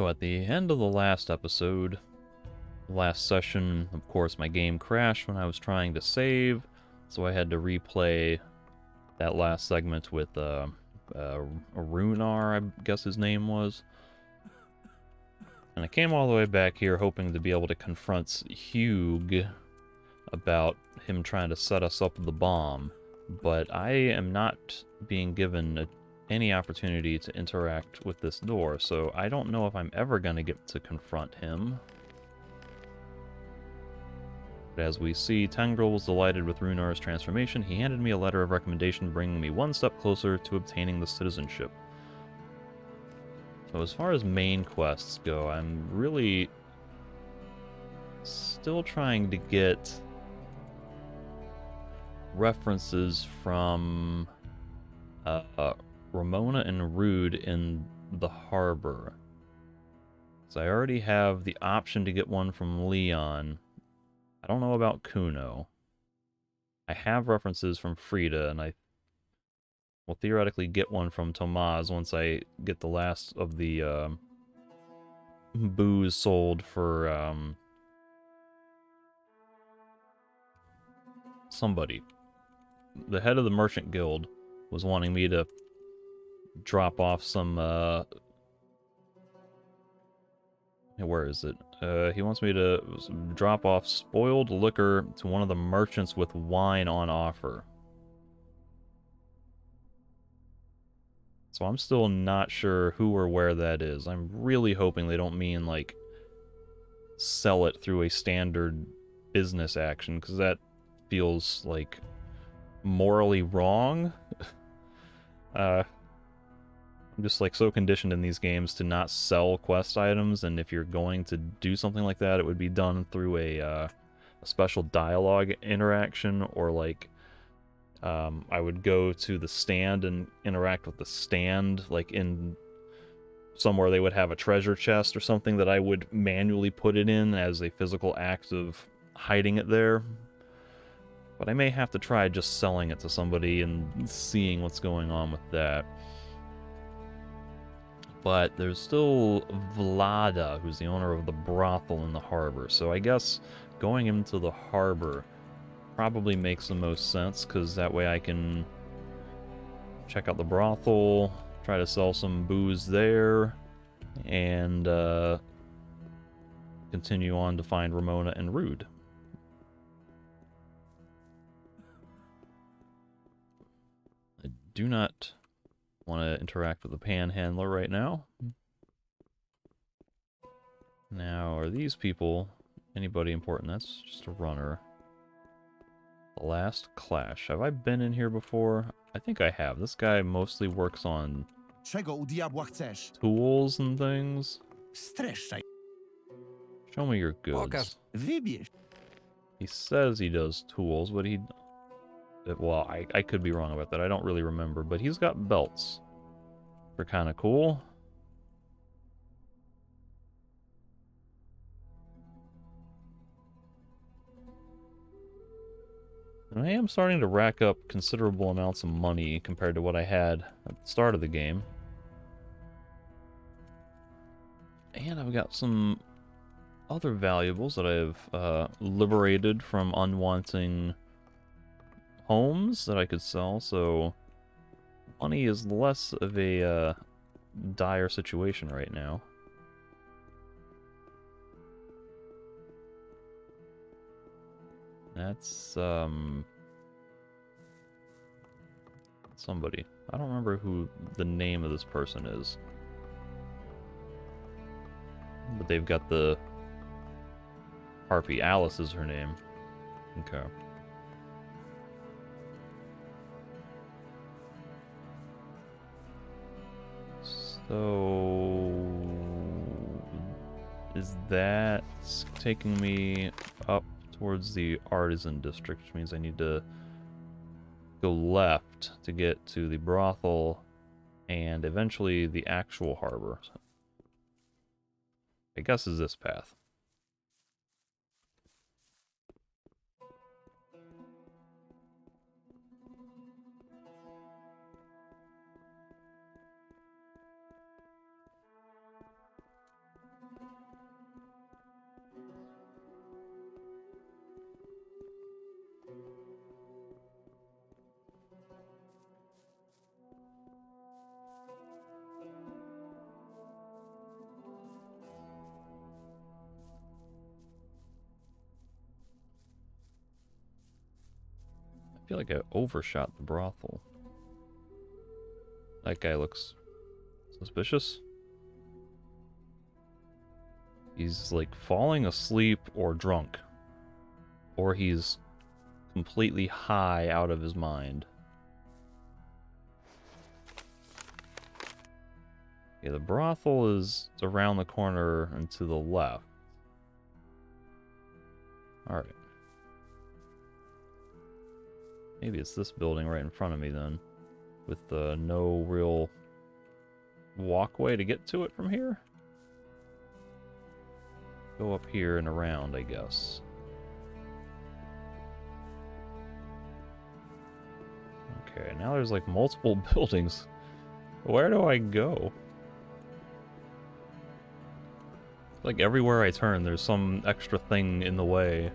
So at the end of the last episode, last session, of course, my game crashed when I was trying to save, so I had to replay that last segment with Runar, I guess his name was. And I came all the way back here hoping to be able to confront Hugh about him trying to set us up with the bomb, but I am not being given any opportunity to interact with this door, so I don't know if I'm ever going to get to confront him. But as we see, Tangrel was delighted with Runar's transformation. He handed me a letter of recommendation bringing me one step closer to obtaining the citizenship. So as far as main quests go, I'm really still trying to get references from Ramona and Rude in the harbor. So I already have the option to get one from Leon. I don't know about Kuno. I have references from Frida, and I will theoretically get one from Tomas once I get the last of the booze sold for somebody. The head of the Merchant Guild was wanting me to drop off some where is it? He wants me to drop off spoiled liquor to one of the merchants with wine on offer. So I'm still not sure who or where that is. I'm really hoping they don't mean, like, sell it through a standard business action, because that feels, like, morally wrong. I'm just, like, so conditioned in these games to not sell quest items, and if you're going to do something like that, it would be done through a special dialogue interaction, or, like, I would go to the stand and interact with the stand, like, in somewhere they would have a treasure chest or something that I would manually put it in as a physical act of hiding it there. But I may have to try just selling it to somebody and seeing what's going on with that. But there's still Vlada, who's the owner of the brothel in the harbor. So I guess going into the harbor probably makes the most sense, because that way I can check out the brothel, try to sell some booze there, and continue on to find Ramona and Rude. I do not want to interact with the panhandler right now. Now, are these people anybody important? That's just a runner. The Last Clash. Have I been in here before? I think I have. This guy mostly works on Czego u diabła chcesz? tools and things. Streszczaj. Show me your goods. Wybierz. He says he does tools, but he... Well, I could be wrong about that. I don't really remember, but he's got belts. They're kind of cool. And I am starting to rack up considerable amounts of money compared to what I had at the start of the game. And I've got some other valuables that I've liberated from unwanting homes that I could sell, so money is less of a dire situation right now. That's somebody. I don't remember who the name of this person is, but they've got the Harpy. Alice is her name. Okay. So is that taking me up towards the artisan district, which means I need to go left to get to the brothel and eventually the actual harbor. I guess is this path. feel like I overshot the brothel. That guy looks suspicious. He's like falling asleep or drunk. Or he's completely high out of his mind. Yeah, the brothel is around the corner and to the left. Alright. Maybe it's this building right in front of me then. With no real walkway to get to it from here. Go up here and around, I guess. Okay, now there's like multiple buildings. Where do I go? Like everywhere I turn, there's some extra thing in the way.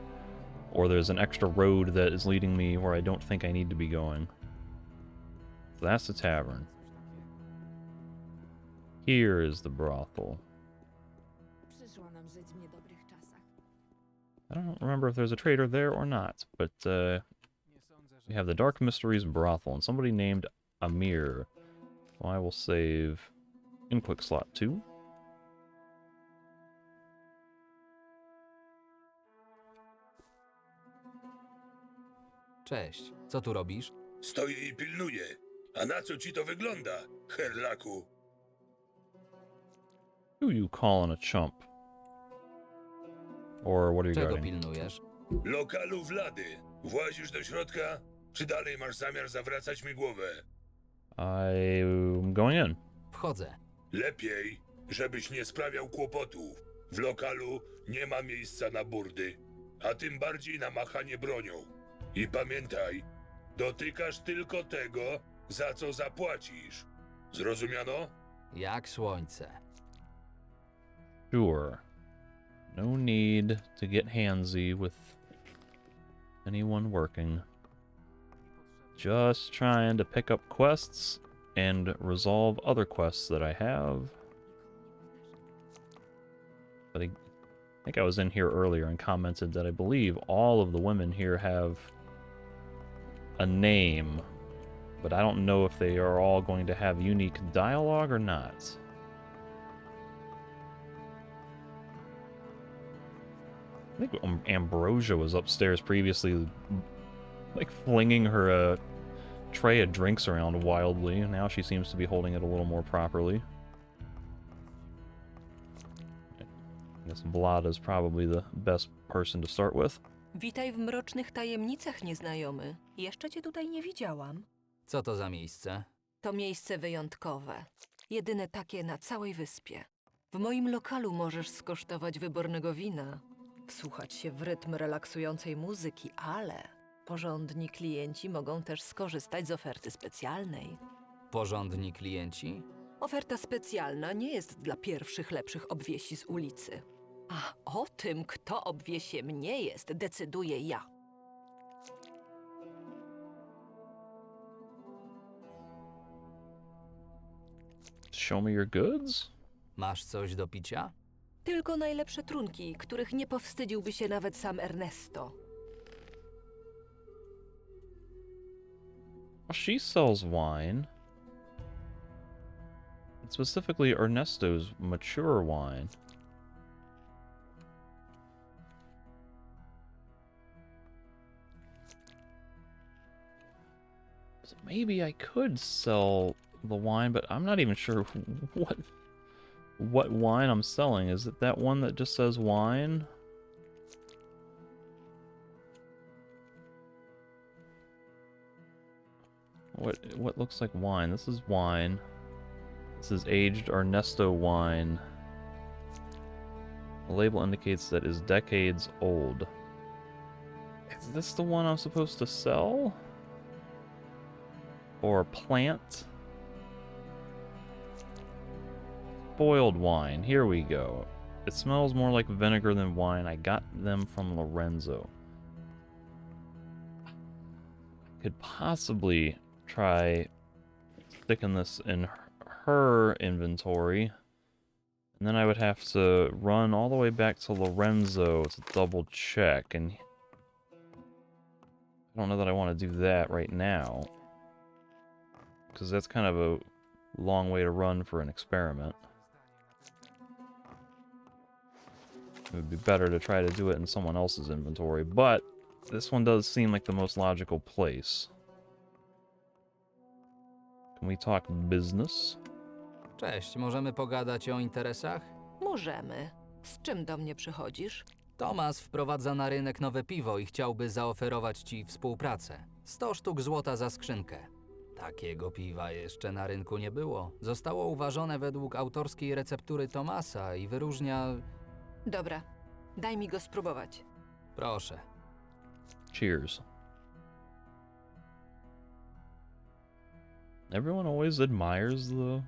Or there's an extra road that is leading me where I don't think I need to be going. So that's the tavern. Here is the brothel. I don't remember if there's a trader there or not, but we have the Dark Mysteries brothel and somebody named Amir. So I will save in quick slot 2. Cześć, co tu robisz? Stoję i pilnuję. A na co ci to wygląda, herlaku? Who you calling a chump? Or what are you Czego guarding? pilnujesz? Lokalu Wlady. Włazisz do środka, czy dalej masz zamiar zawracać mi głowę? I'm going in. Wchodzę. Lepiej, żebyś nie sprawiał kłopotów. W lokalu nie ma miejsca na burdy, a tym bardziej na machanie bronią. I pamiętaj, dotykasz tylko tego, za co zapłacisz. Zrozumiano? Jak słońce. Sure. No need to get handsy with anyone working. Just trying to pick up quests and resolve other quests that I have. But I think I was in here earlier and commented that I believe all of the women here have a name, but I don't know if they are all going to have unique dialogue or not. I think Ambrosia was upstairs previously, like flinging her tray of drinks around wildly. Now she seems to be holding it a little more properly. I guess Vlada's probably the best person to start with. Witaj w mrocznych tajemnicach, nieznajomy. Jeszcze cię tutaj nie widziałam. Co to za miejsce? To miejsce wyjątkowe. Jedyne takie na całej wyspie. W moim lokalu możesz skosztować wybornego wina, wsłuchać się w rytm relaksującej muzyki, ale porządni klienci mogą też skorzystać z oferty specjalnej. Porządni klienci? Oferta specjalna nie jest dla pierwszych lepszych obwiesi z ulicy. A o tym, kto obwiesiem nie jest, decyduję ja. Show me your goods? Masz coś do picia? Tylko najlepsze trunki, których nie powstydziłby się nawet sam Ernesto. She sells wine. Specifically Ernesto's mature wine. So maybe I could sell the wine, but I'm not even sure what wine I'm selling. Is it that one that just says wine? What looks like wine? This is wine. This is aged Ernesto wine. The label indicates that it is decades old. Is this the one I'm supposed to sell? Or plant? Boiled wine. Here we go. It smells more like vinegar than wine. I got them from Lorenzo. I could possibly try sticking this in her inventory, and then I would have to run all the way back to Lorenzo to double check, and I don't know that I want to do that right now. Because that's kind of a long way to run for an experiment. It would be better to try to do it in someone else's inventory, but this one does seem like the most logical place. Can we talk business? Cześć, możemy pogadać o interesach? Możemy. Z czym do mnie przychodzisz? Tomas wprowadza na rynek nowe piwo i chciałby zaoferować ci współpracę. 100 sztuk złota za skrzynkę. Takiego piwa jeszcze na rynku nie było. Zostało uważone według autorskiej receptury Tomasa i wyróżnia... Dobra, daj mi go spróbować. Proszę. Cheers. Everyone always admires the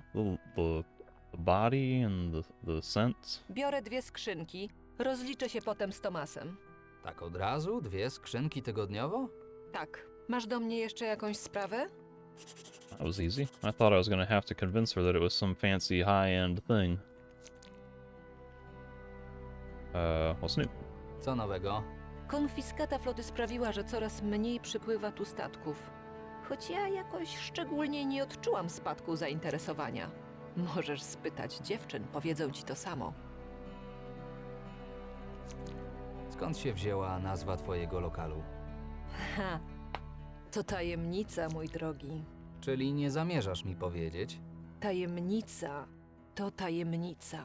body and the scents. Biorę 2 skrzynki, rozliczę się potem z Tomasem. Tak od razu? 2 skrzynki tygodniowo? Tak, masz do mnie jeszcze jakąś sprawę? That was easy. I thought I was gonna have to convince her that it was some fancy high-end thing. What's new? Co nowego? Konfiskata floty sprawiła, że coraz mniej przypływa tu statków. Choć ja jakoś szczególnie nie odczułam spadku zainteresowania. Możesz spytać dziewczyn, powiedzą ci to samo. Skąd się wzięła nazwa twojego lokalu? Ha, to tajemnica, mój drogi. Czyli nie zamierzasz mi powiedzieć? Tajemnica to tajemnica.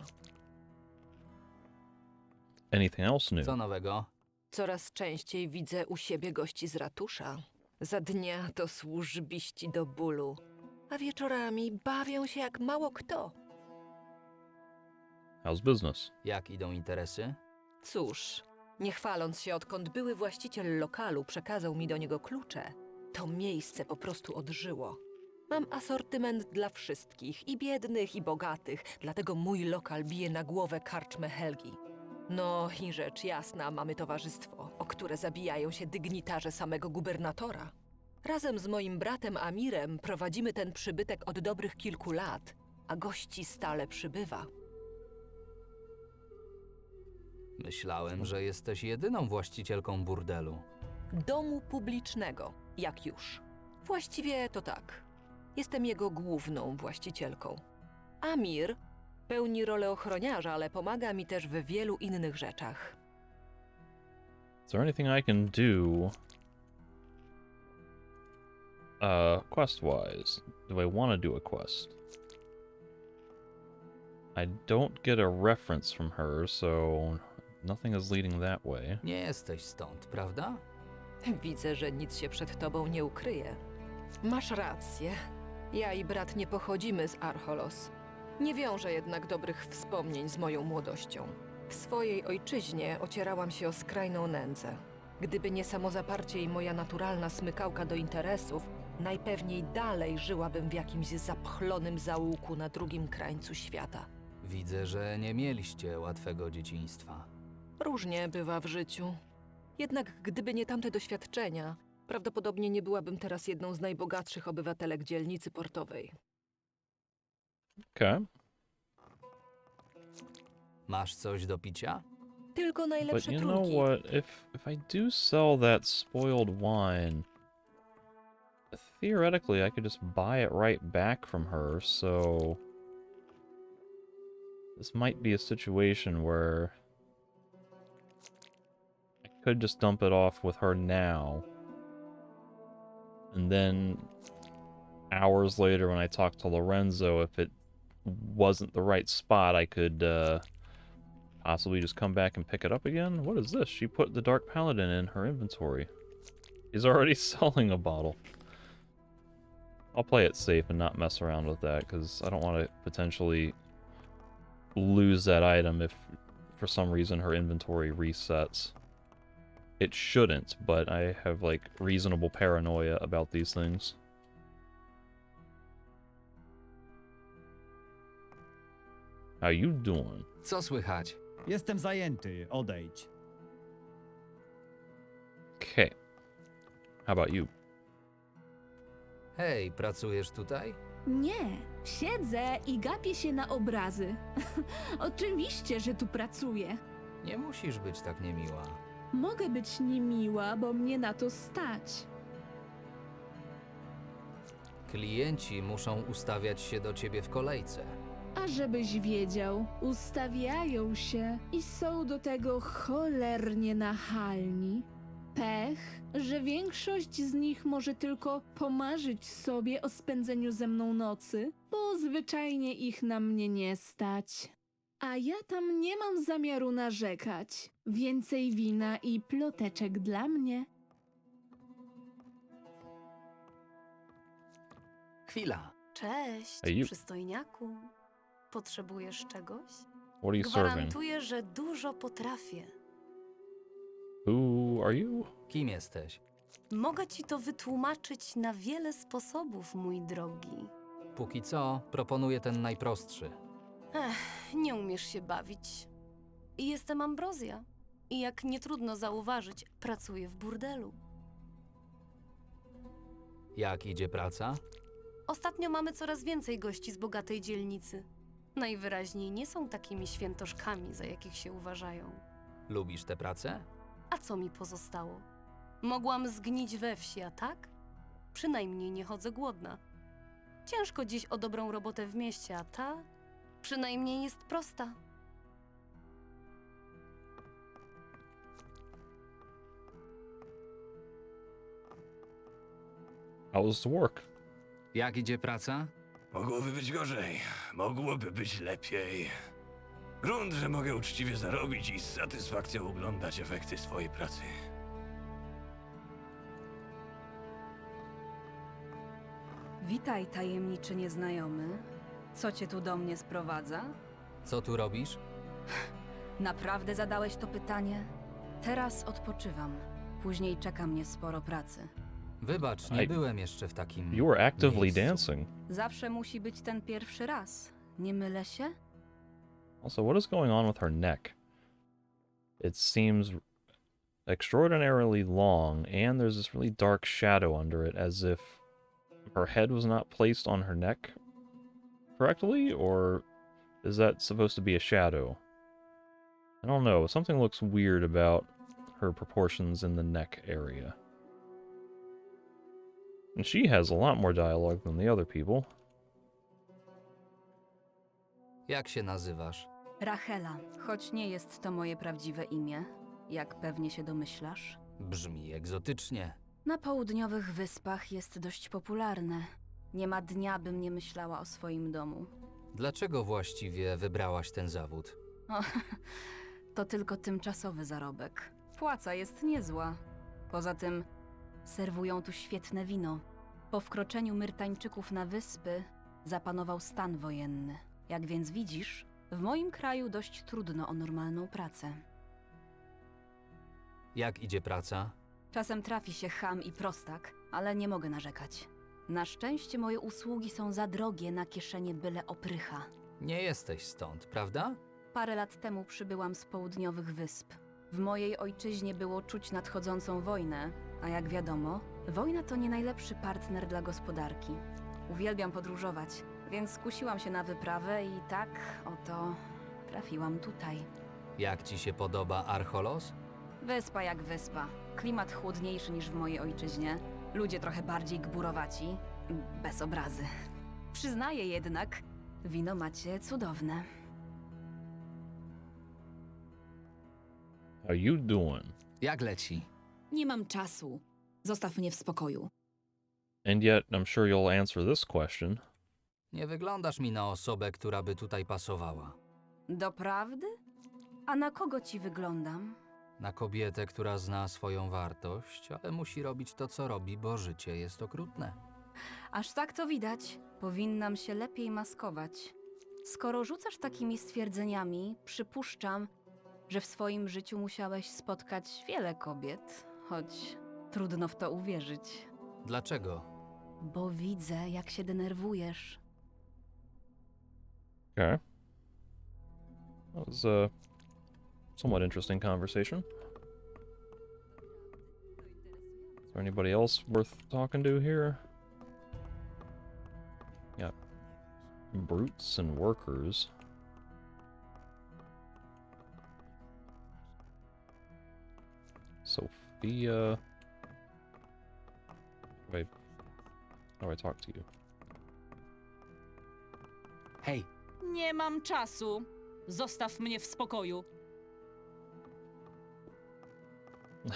Anything else new? Co nowego? Coraz częściej widzę u siebie gości z ratusza. Za dnia to służbiści do bólu, a wieczorami bawią się jak mało kto. How's business? Jak idą interesy? Cóż, nie chwaląc się, odkąd były właściciel lokalu przekazał mi do niego klucze, to miejsce po prostu odżyło. Mam asortyment dla wszystkich, i biednych, i bogatych, dlatego mój lokal bije na głowę karczmę Helgi. No i rzecz jasna, mamy towarzystwo, o które zabijają się dygnitarze samego gubernatora. Razem z moim bratem Amirem prowadzimy ten przybytek od dobrych kilku lat, a gości stale przybywa. Myślałem, że jesteś jedyną właścicielką burdelu. Domu publicznego, jak już. Właściwie to tak. Jestem jego główną właścicielką. Amir pełni rolę ochroniarza, ale pomaga mi też w wielu innych rzeczach. Is there anything I can do? Quest-wise, do I want to do a quest? I don't get a reference from her, so nothing is leading that way. Nie jesteś stąd, prawda? Widzę, że nic się przed tobą nie ukryje. Masz rację. Ja i brat nie pochodzimy z Archolos. Nie wiążę jednak dobrych wspomnień z moją młodością. W swojej ojczyźnie ocierałam się o skrajną nędzę. Gdyby nie samozaparcie i moja naturalna smykałka do interesów, najpewniej dalej żyłabym w jakimś zapchlonym zaułku na drugim krańcu świata. Widzę, że nie mieliście łatwego dzieciństwa. Różnie bywa w życiu. Jednak gdyby nie tamte doświadczenia, prawdopodobnie nie byłabym teraz jedną z najbogatszych obywatelek dzielnicy portowej. Okay. Masz coś do picia? Tylko But najlepsze you know trunki. what? If I do sell that spoiled wine, theoretically I could just buy it right back from her, so this might be a situation where I could just dump it off with her now, and then hours later when I talk to Lorenzo, if it wasn't the right spot, I could possibly just come back and pick it up again. What is this? She put the Dark Paladin in her inventory. He's already selling a bottle. I'll play it safe and not mess around with that, because I don't want to potentially lose that item if for some reason her inventory resets. It shouldn't, but I have like reasonable paranoia about these things. How you doing? Co słychać? Jestem zajęty, odejdź. Okay. How about you? Hej, pracujesz tutaj? Nie, siedzę i gapię się na obrazy. Oczywiście, że tu pracuję. Nie musisz być tak niemiła. Mogę być niemiła, bo mnie na to stać. Klienci muszą ustawiać się do ciebie w kolejce. A żebyś wiedział, ustawiają się i są do tego cholernie nachalni. Pech, że większość z nich może tylko pomarzyć sobie o spędzeniu ze mną nocy, bo zwyczajnie ich na mnie nie stać. A ja tam nie mam zamiaru narzekać. Więcej wina i ploteczek dla mnie. Chwila. Cześć, Hey, you. przystojniaku. Potrzebujesz czegoś? What are you serving? Gwarantuję, że dużo potrafię. Who are you? Kim jesteś? Mogę ci to wytłumaczyć na wiele sposobów, mój drogi. Póki co proponuję ten najprostszy. Nie umiesz się bawić. Jestem Ambrozja i jak nie trudno zauważyć, pracuję w burdelu. Jak idzie praca? Ostatnio mamy coraz więcej gości z bogatej dzielnicy. Najwyraźniej nie są takimi świętoszkami, za jakich się uważają. Lubisz tę pracę? A co mi pozostało? Mogłam zgnić we wsi, a tak? Przynajmniej nie chodzę głodna. Ciężko dziś o dobrą robotę w mieście, a ta przynajmniej jest prosta. How's the work? Jak idzie praca? Mogłoby być gorzej, mogłoby być lepiej. Grunt, że mogę uczciwie zarobić i z satysfakcją oglądać efekty swojej pracy. Witaj, tajemniczy nieznajomy. Co cię tu do mnie sprowadza? Co tu robisz? Naprawdę zadałeś to pytanie? Teraz odpoczywam. Później czeka mnie sporo pracy. Wybacz, nie I- byłem jeszcze w takim You were actively miejscu. dancing. Zawsze musi być ten pierwszy raz. Nie mylę się? Also, what is going on with her neck? It seems extraordinarily long, and there's this really dark shadow under it, as if her head was not placed on her neck correctly, or is that supposed to be a shadow? I don't know. Something looks weird about her proportions in the neck area. And she has a lot more dialogue than the other people. Jak się nazywasz? Rachela, choć nie jest to moje prawdziwe imię, jak pewnie się domyślasz. Brzmi egzotycznie. Na południowych wyspach jest dość popularne. Nie ma dnia, bym nie myślała o swoim domu. Dlaczego właściwie wybrałaś ten zawód? O, to tylko tymczasowy zarobek. Płaca jest niezła. Poza tym serwują tu świetne wino. Po wkroczeniu Myrtańczyków na wyspy zapanował stan wojenny. Jak więc widzisz, w moim kraju dość trudno o normalną pracę. Jak idzie praca? Czasem trafi się cham i prostak, ale nie mogę narzekać. Na szczęście moje usługi są za drogie na kieszenie byle oprycha. Nie jesteś stąd, prawda? Parę lat temu przybyłam z południowych wysp. W mojej ojczyźnie było czuć nadchodzącą wojnę, a jak wiadomo, wojna to nie najlepszy partner dla gospodarki. Uwielbiam podróżować, więc skusiłam się na wyprawę i tak oto trafiłam tutaj. Jak ci się podoba Archolos? Wyspa jak wyspa. Klimat chłodniejszy niż w mojej ojczyźnie. Ludzie trochę bardziej gburowaci. Bez obrazy. Przyznaję jednak, wino macie cudowne. How you doing? Jak leci? Nie mam czasu. Zostaw mnie w spokoju. And yet, I'm sure you'll answer this question. Nie wyglądasz mi na osobę, która by tutaj pasowała. Doprawdy? A na kogo ci wyglądam? Na kobietę, która zna swoją wartość, ale musi robić to, co robi, bo życie jest okrutne. Aż tak to widać. Powinnam się lepiej maskować. Skoro rzucasz takimi stwierdzeniami, przypuszczam, że w swoim życiu musiałeś spotkać wiele kobiet, choć trudno w to uwierzyć. Dlaczego? Bo widzę, jak się denerwujesz. Okay. That was a somewhat interesting conversation. Is there anybody else worth talking to here? Yeah. Brutes and workers. Sophia. How do I talk to you? Hej, Nie mam czasu. Zostaw mnie w spokoju.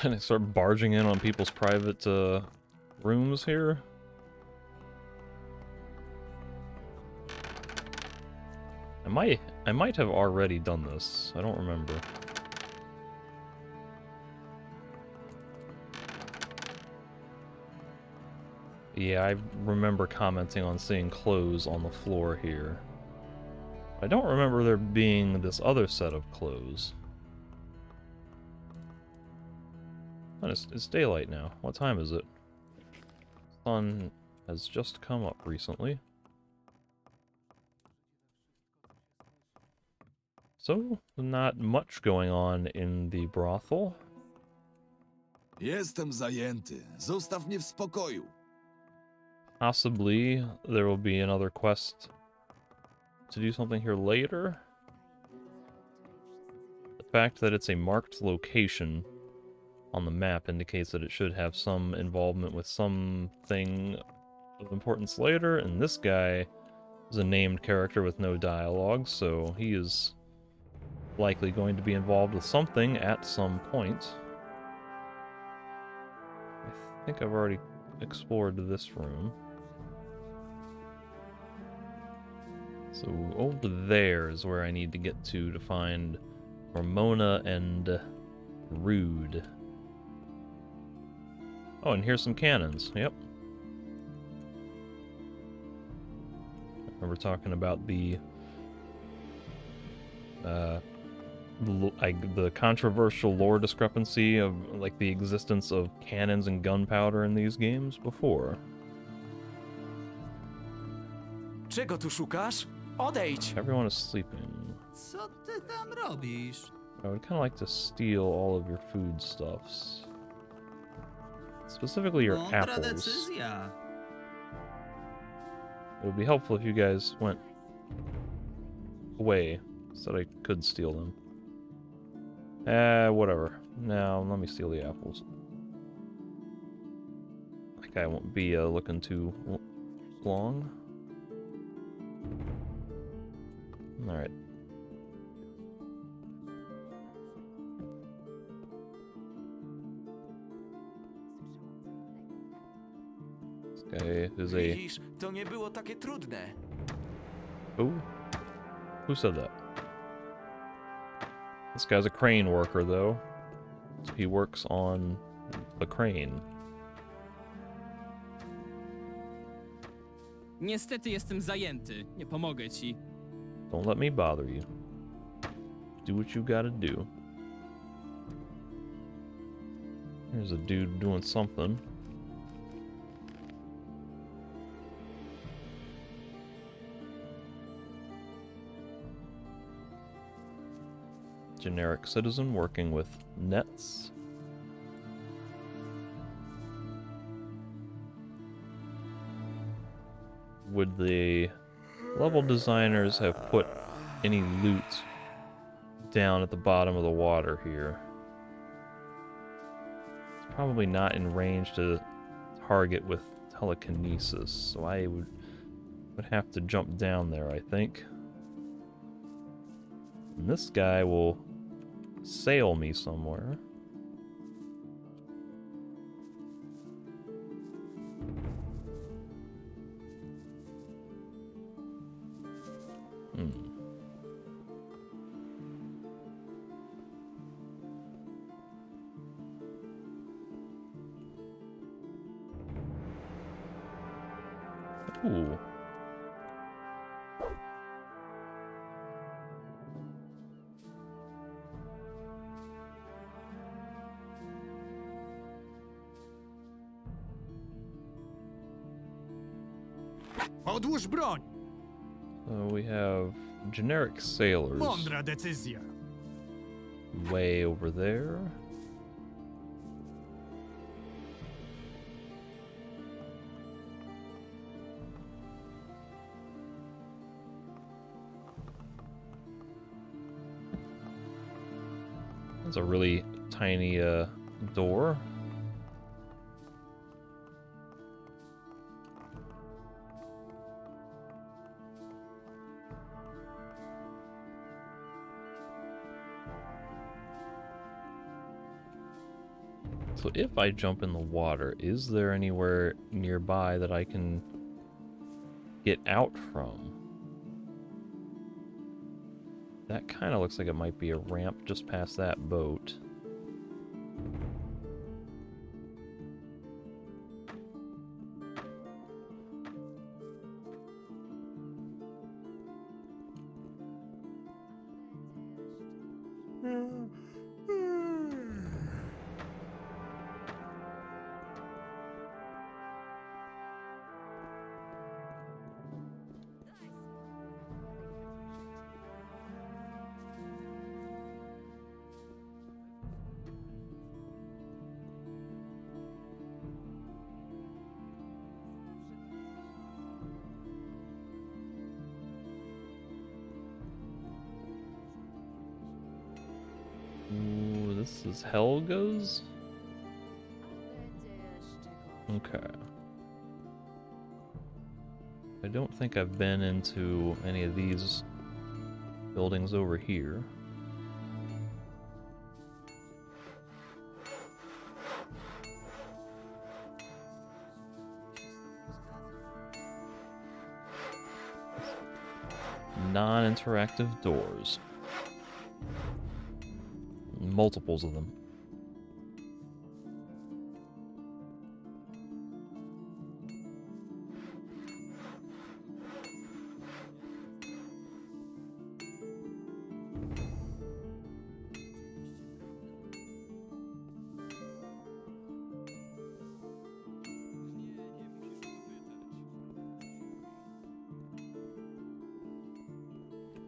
And I start barging in on people's private rooms here. I might have already done this. I don't remember. Yeah, I remember commenting on seeing clothes on the floor here. I don't remember there being this other set of clothes. Oh, it's daylight now. What time is it? Sun has just come up recently. So, not much going on in the brothel. Jestem zajęty. Zostaw mnie w spokoju. Possibly there will be another quest to do something here later. The fact that it's a marked location on the map indicates that it should have some involvement with something of importance later, and this guy is a named character with no dialogue, so he is likely going to be involved with something at some point. I think I've already explored this room. So over there is where I need to get to find Ramona and Rude. Oh, and here's some cannons. Yep. I remember talking about the controversial lore discrepancy of like the existence of cannons and gunpowder in these games before. czego tu szukasz? Odejdź! Everyone is sleeping. Co ty tam robisz? I would kind of like to steal all of your foodstuffs. Specifically your Mądra apples. decyzja. It would be helpful if you guys went away so that I could steal them. Whatever. Now, let me steal the apples. That guy won't be looking too long. Alright. This guy is a... Widzisz, to nie było takie trudne. Who? Who said that? This guy's a crane worker, though. So he works on the crane. Niestety jestem zajęty. Nie pomogę ci. Don't let me bother you. Do what you gotta do. There's a dude doing something. Generic citizen working with nets. Would the level designers have put any loot down at the bottom of the water here? It's probably not in range to target with telekinesis, so I would have to jump down there, I think. And this guy will sail me somewhere. Ooh. Odłóż broń! So we have generic sailors Mądra decyzja. way over there. There's a really tiny door. So if I jump in the water, is there anywhere nearby that I can get out from? That kind of looks like it might be a ramp just past that boat. Ooh, this is Helga's? Okay. I don't think I've been into any of these buildings over here. Non-interactive doors. Multiples of them.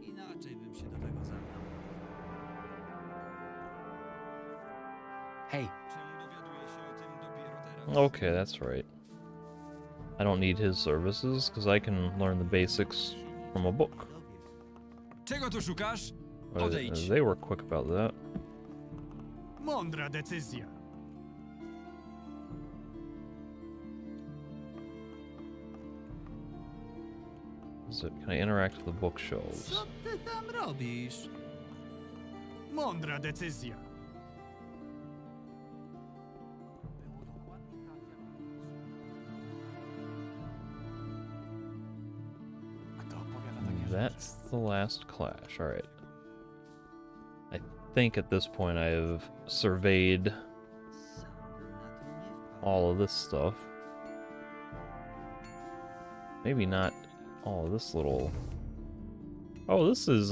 Inaczej bym się do tego zabrał. Hej, Czemu dowiaduję się o tym dopiero teraz? Okay, that's right. I don't need his services, because I can learn the basics from a book. Czego tu szukasz? Well, Odejdź. they were quick about that. Mądra decyzja. Can I interact with the bookshelves? Co ty tam robisz? Mądra decyzja. That's the last clash. Alright. I think at this point I have surveyed all of this stuff. Maybe not all of this little... Oh, this is,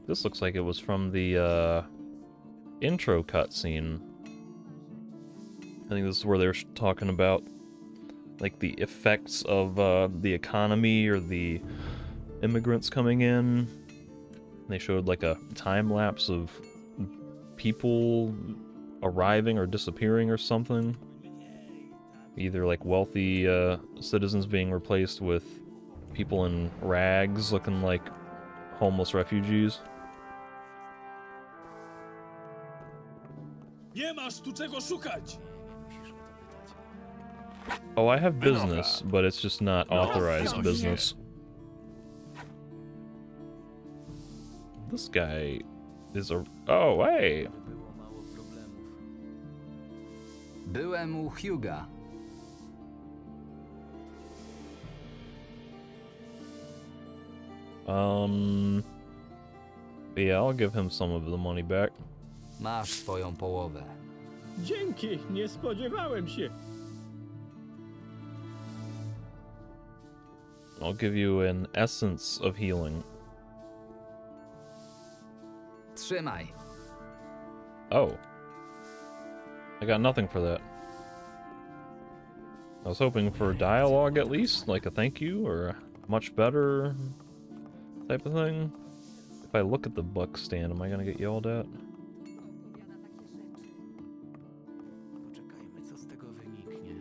this looks like it was from the, intro cutscene. I think this is where they're talking about, like, the effects of, the economy or the immigrants coming in. They showed, like, a time-lapse of people arriving or disappearing or something. Either, like, wealthy, citizens being replaced with people in rags looking like homeless refugees. Nie masz tu czego szukać! Oh, I have business, but it's just not authorized business. This guy is a... Oh, hey! byłem u Hugh'a. Yeah, I'll give him some of the money back. Masz swoją połowę. Dzięki, nie spodziewałem się. I'll give you an essence of healing. Trzymaj. Oh. I got nothing for that. I was hoping for dialogue at least, like a thank you or a much better type of thing. If I look at the book stand, am I gonna get yelled at? Poczekajmy, co z tego wyniknie.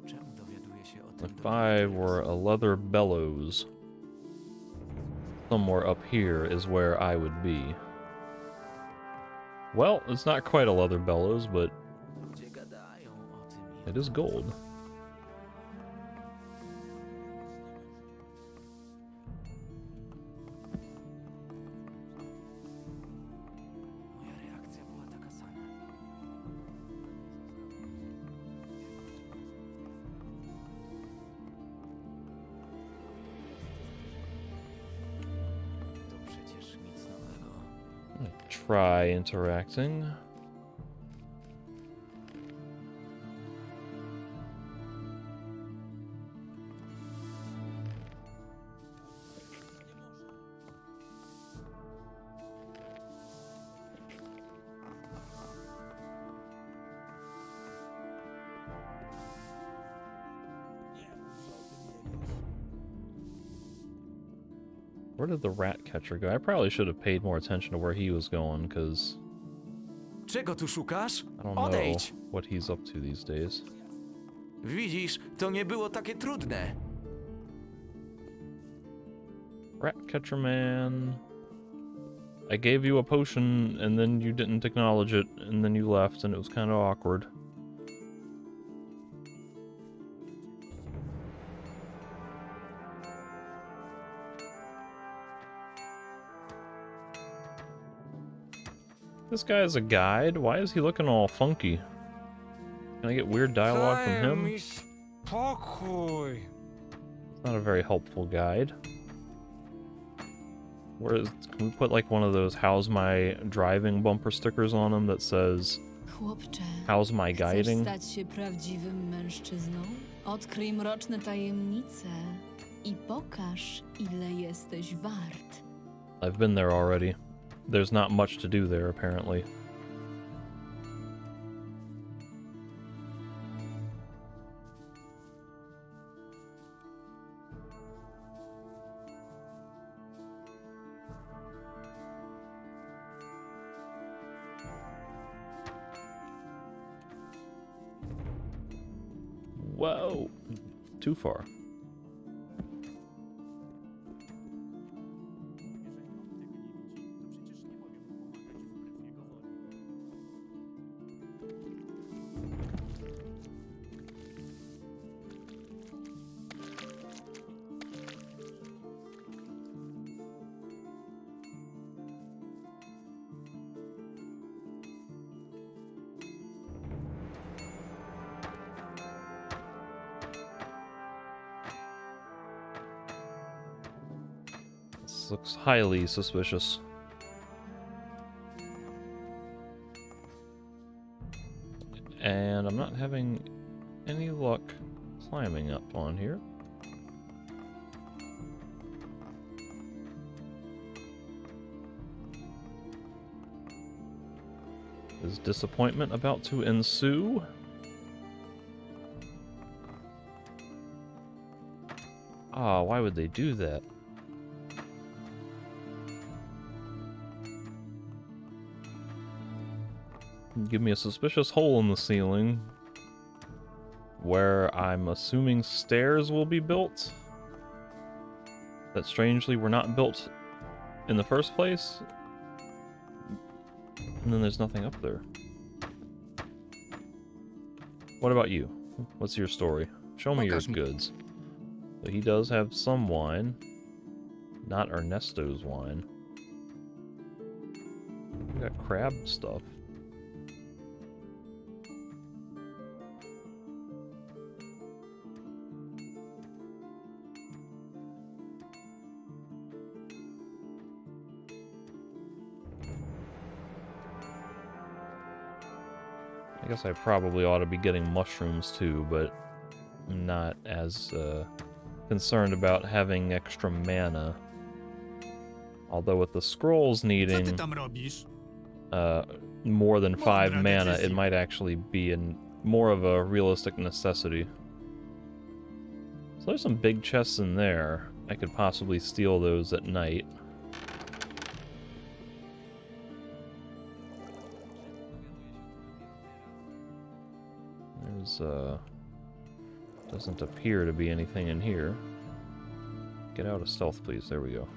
Czemu dowiaduję się o tym If I were a leather bellows, somewhere up here is where I would be. Well, it's not quite a leather bellows, but it is gold. try interacting. Where did the rat catcher go? I probably should have paid more attention to where he was going, because Czego tu szukasz? I don't know Odejdź! what he's up to these days. Widzisz, to nie było takie trudne. Rat catcher man. I gave you a potion, and then you didn't acknowledge it, and then you left, and it was kind of awkward. This guy is a guide? Why is he looking all funky? Can I get weird dialogue from him? It's not a very helpful guide. Can we put like one of those "How's my driving" bumper stickers on him that says Chłopcze, "How's my guiding"? chcesz stać się prawdziwym mężczyzną? Odkryj mroczne tajemnice i pokaż, ile jesteś wart. I've been there already. There's not much to do there, apparently. Whoa! Too far. This looks highly suspicious. And I'm not having any luck climbing up on here. Is disappointment about to ensue? Ah, why would they do that? Give me a suspicious hole in the ceiling where I'm assuming stairs will be built that strangely were not built in the first place. And then there's nothing up there. What about you? What's your story? Show me your goods. So he does have some wine. Not Ernesto's wine. We got crab stuff. I guess I probably ought to be getting mushrooms too, but I'm not as concerned about having extra mana. Although with the scrolls needing more than 5 mana, it might actually be more of a realistic necessity. So there's some big chests in there. I could possibly steal those at night. Doesn't appear to be anything in here. Get out of stealth, please. There we go.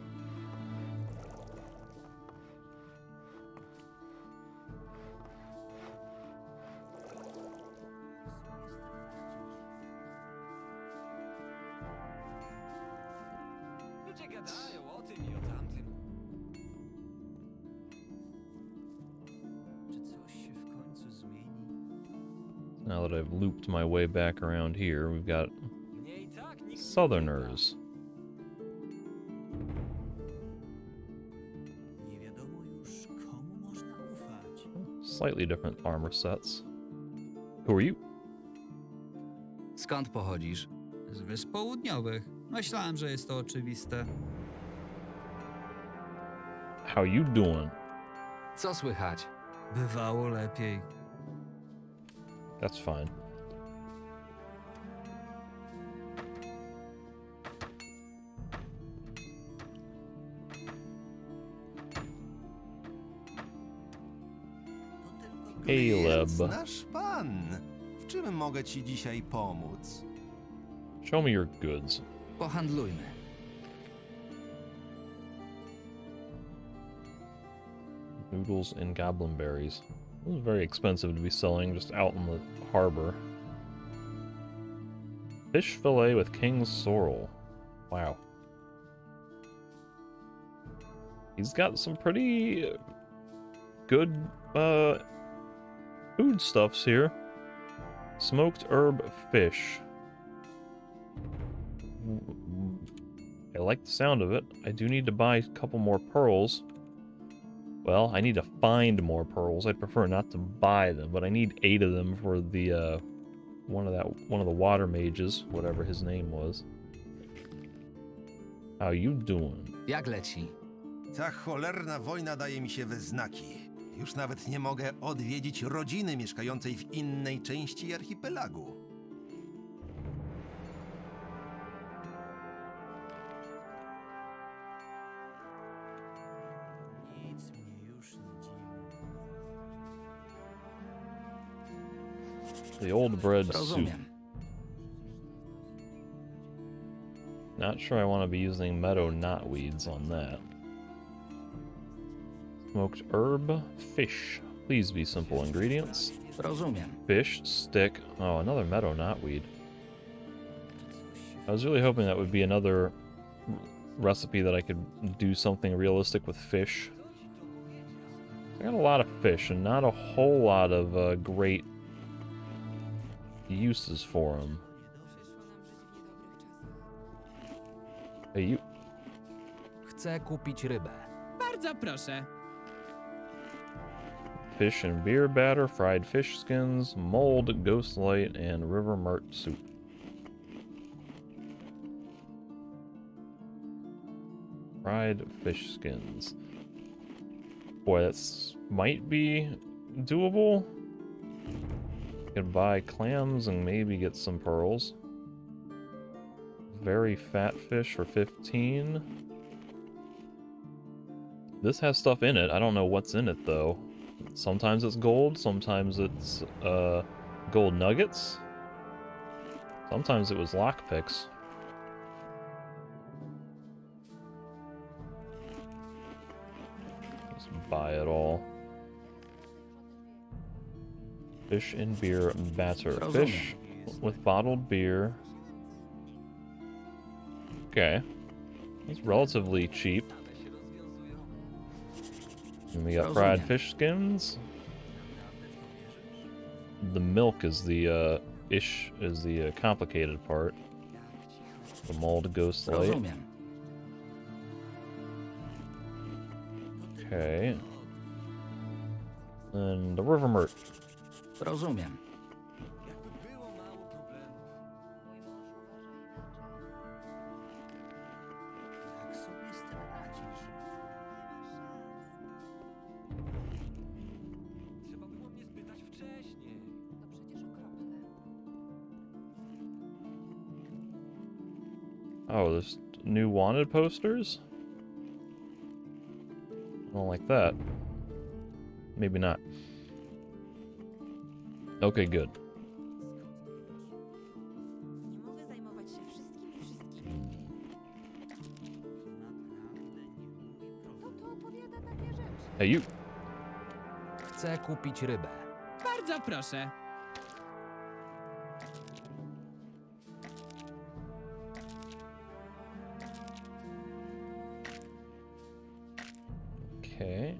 Now that I've looped my way back around here, we've got Southerners. slightly different armor sets. Who are you? Skąd pochodzisz? Z Wysp Południowych. Myślałem, że jest to oczywiste. How you doing? Co słychać? Bywało lepiej. That's fine. Caleb. Nasz pan. W czym mogę ci dzisiaj pomóc? Show me your goods. Pohandlujmy. Noodles and goblin berries. This is very expensive to be selling just out in the harbor. Fish fillet with king's sorrel. Wow. He's got some pretty good foodstuffs here. Smoked herb fish. I like the sound of it. I do need to buy a couple more pearls. Well, I need to find more pearls. I'd prefer not to buy them, but I need 8 of them for the one of the water mages, whatever his name was. How you doing? Jak leci? Ta cholerna wojna daje mi się we znaki. Już nawet nie mogę odwiedzić rodziny mieszkającej w innej części archipelagu. The old bread soup. Rozumiem. Not sure I want to be using meadow knotweeds on that. Smoked herb, fish. Please be simple ingredients. Rozumiem. Fish, stick. Oh, another meadow knotweed. I was really hoping that would be another recipe that I could do something realistic with fish. I got a lot of fish and not a whole lot of great uses for them. Hey, you. Chcę kupić rybę. Bardzo proszę. Fish and beer batter, fried fish skins, mulled ghost light, and river mart soup. Fried fish skins. Boy, that's might be doable. Could buy clams and maybe get some pearls. Very fat fish for 15. This has stuff in it. I don't know what's in it though. Sometimes it's gold, sometimes it's gold nuggets. Sometimes it was lockpicks. Just buy it all. Fish and beer batter. Fish with bottled beer. Okay. It's relatively cheap. And we got fried fish skins. The milk is the complicated part. The mulled ghost light. Okay. And the river murt. Rozumiem. Oh, there's new wanted posters? I don't like that. Maybe not. Okay, good. Hey, you. Chcę kupić rybę. Bardzo proszę. Okay.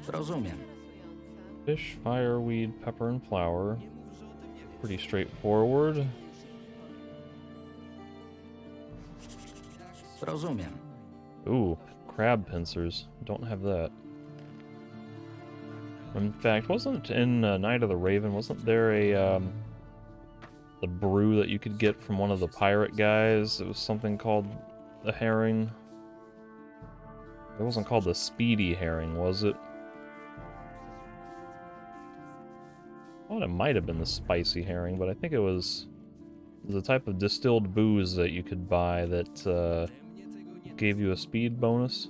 Rozumiem. Fish, fireweed, pepper, and flour. Pretty straightforward. Rozumiem. Ooh, crab pincers. Don't have that. In fact, wasn't in Night of the Raven, wasn't there a, the brew that you could get from one of the pirate guys? It was something called the herring. It wasn't called the speedy herring, was it? I thought it might have been the spicy herring, but I think it was the type of distilled booze that you could buy that gave you a speed bonus.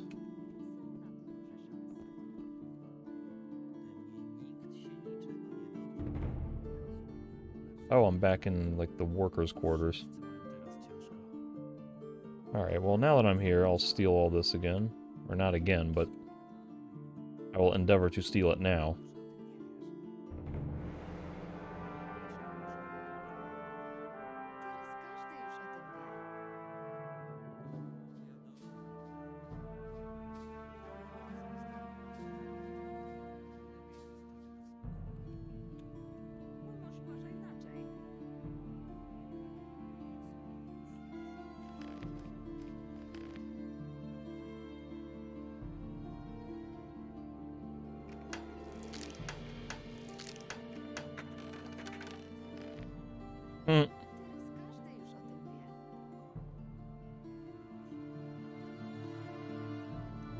Oh, I'm back in, like, the workers' quarters. Alright, well, now that I'm here, I'll steal all this again. Or not again, but I will endeavor to steal it now.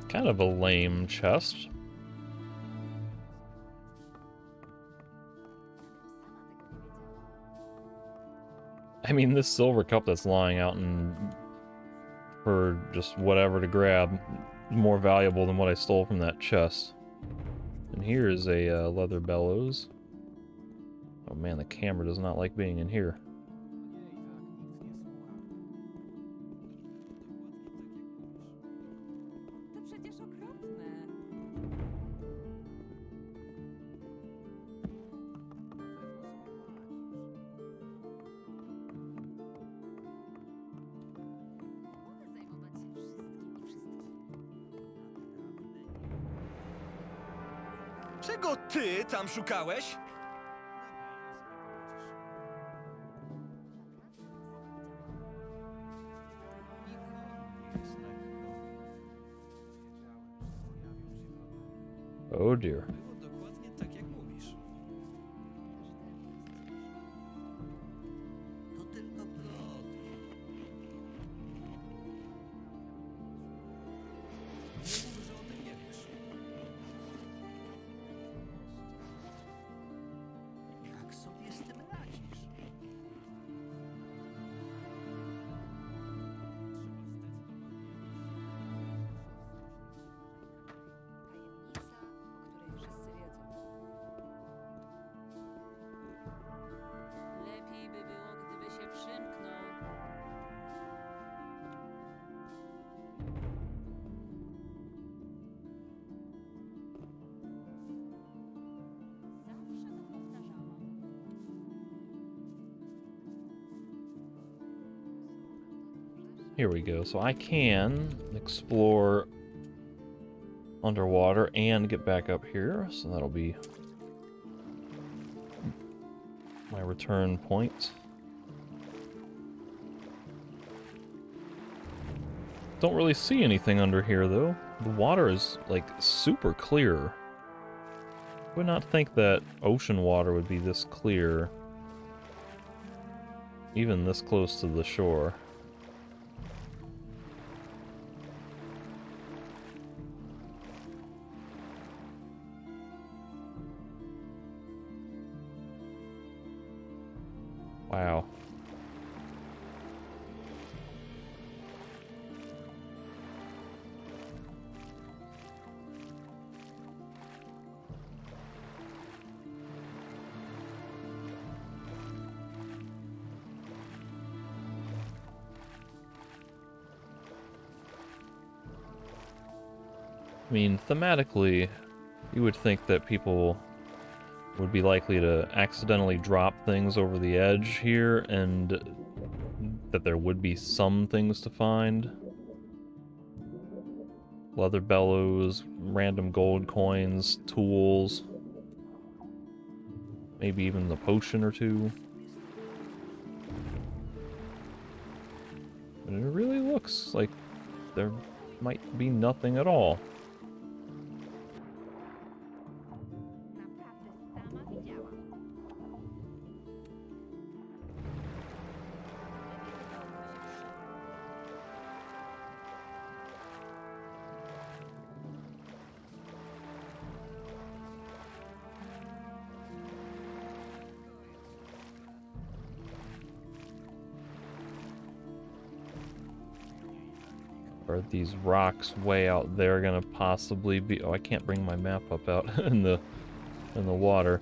Kind of a lame chest. I mean, this silver cup that's lying out and for just whatever to grab is more valuable than what I stole from that chest. And here is a leather bellows. Oh man, the camera does not like being in here. Czego ty tam szukałeś? Oh dear. Dokładnie tak jak mówisz. To tylko plot. Nie mów, że o tym nie wiesz. Jak sobie z tym radzisz? Lepiej by było, gdyby się przymknął. Here we go. So I can explore underwater and get back up here. So that'll be my return point. Don't really see anything under here though. The water is like super clear. Would not think that ocean water would be this clear, even this close to the shore. Wow. I mean, thematically, you would think that people would be likely to accidentally drop things over the edge here, and that there would be some things to find. Leather bellows, random gold coins, tools, maybe even the potion or two. But it really looks like there might be nothing at all. Are these rocks way out there gonna possibly be? Oh, I can't bring my map up out in the water.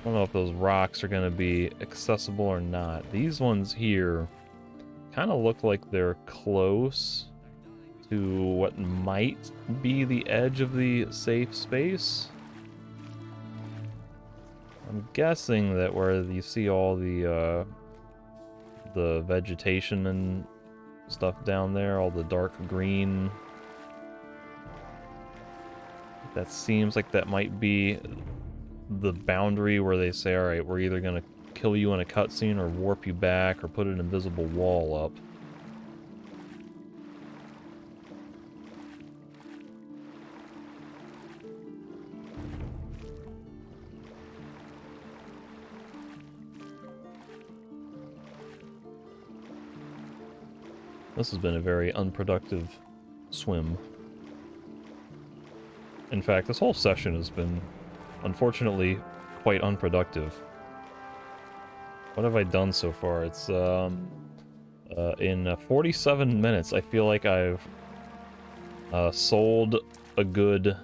I don't know if those rocks are gonna be accessible or not. These ones here kind of look like they're close to what might be the edge of the safe space. I'm guessing that where you see all the vegetation and stuff down there, all the dark green, that seems like that might be the boundary where they say, alright, we're either gonna kill you in a cutscene or warp you back or put an invisible wall up. This has been a very unproductive swim. In fact, this whole session has been, unfortunately, quite unproductive. What have I done so far? It's, in 47 minutes, I feel like I've sold a good...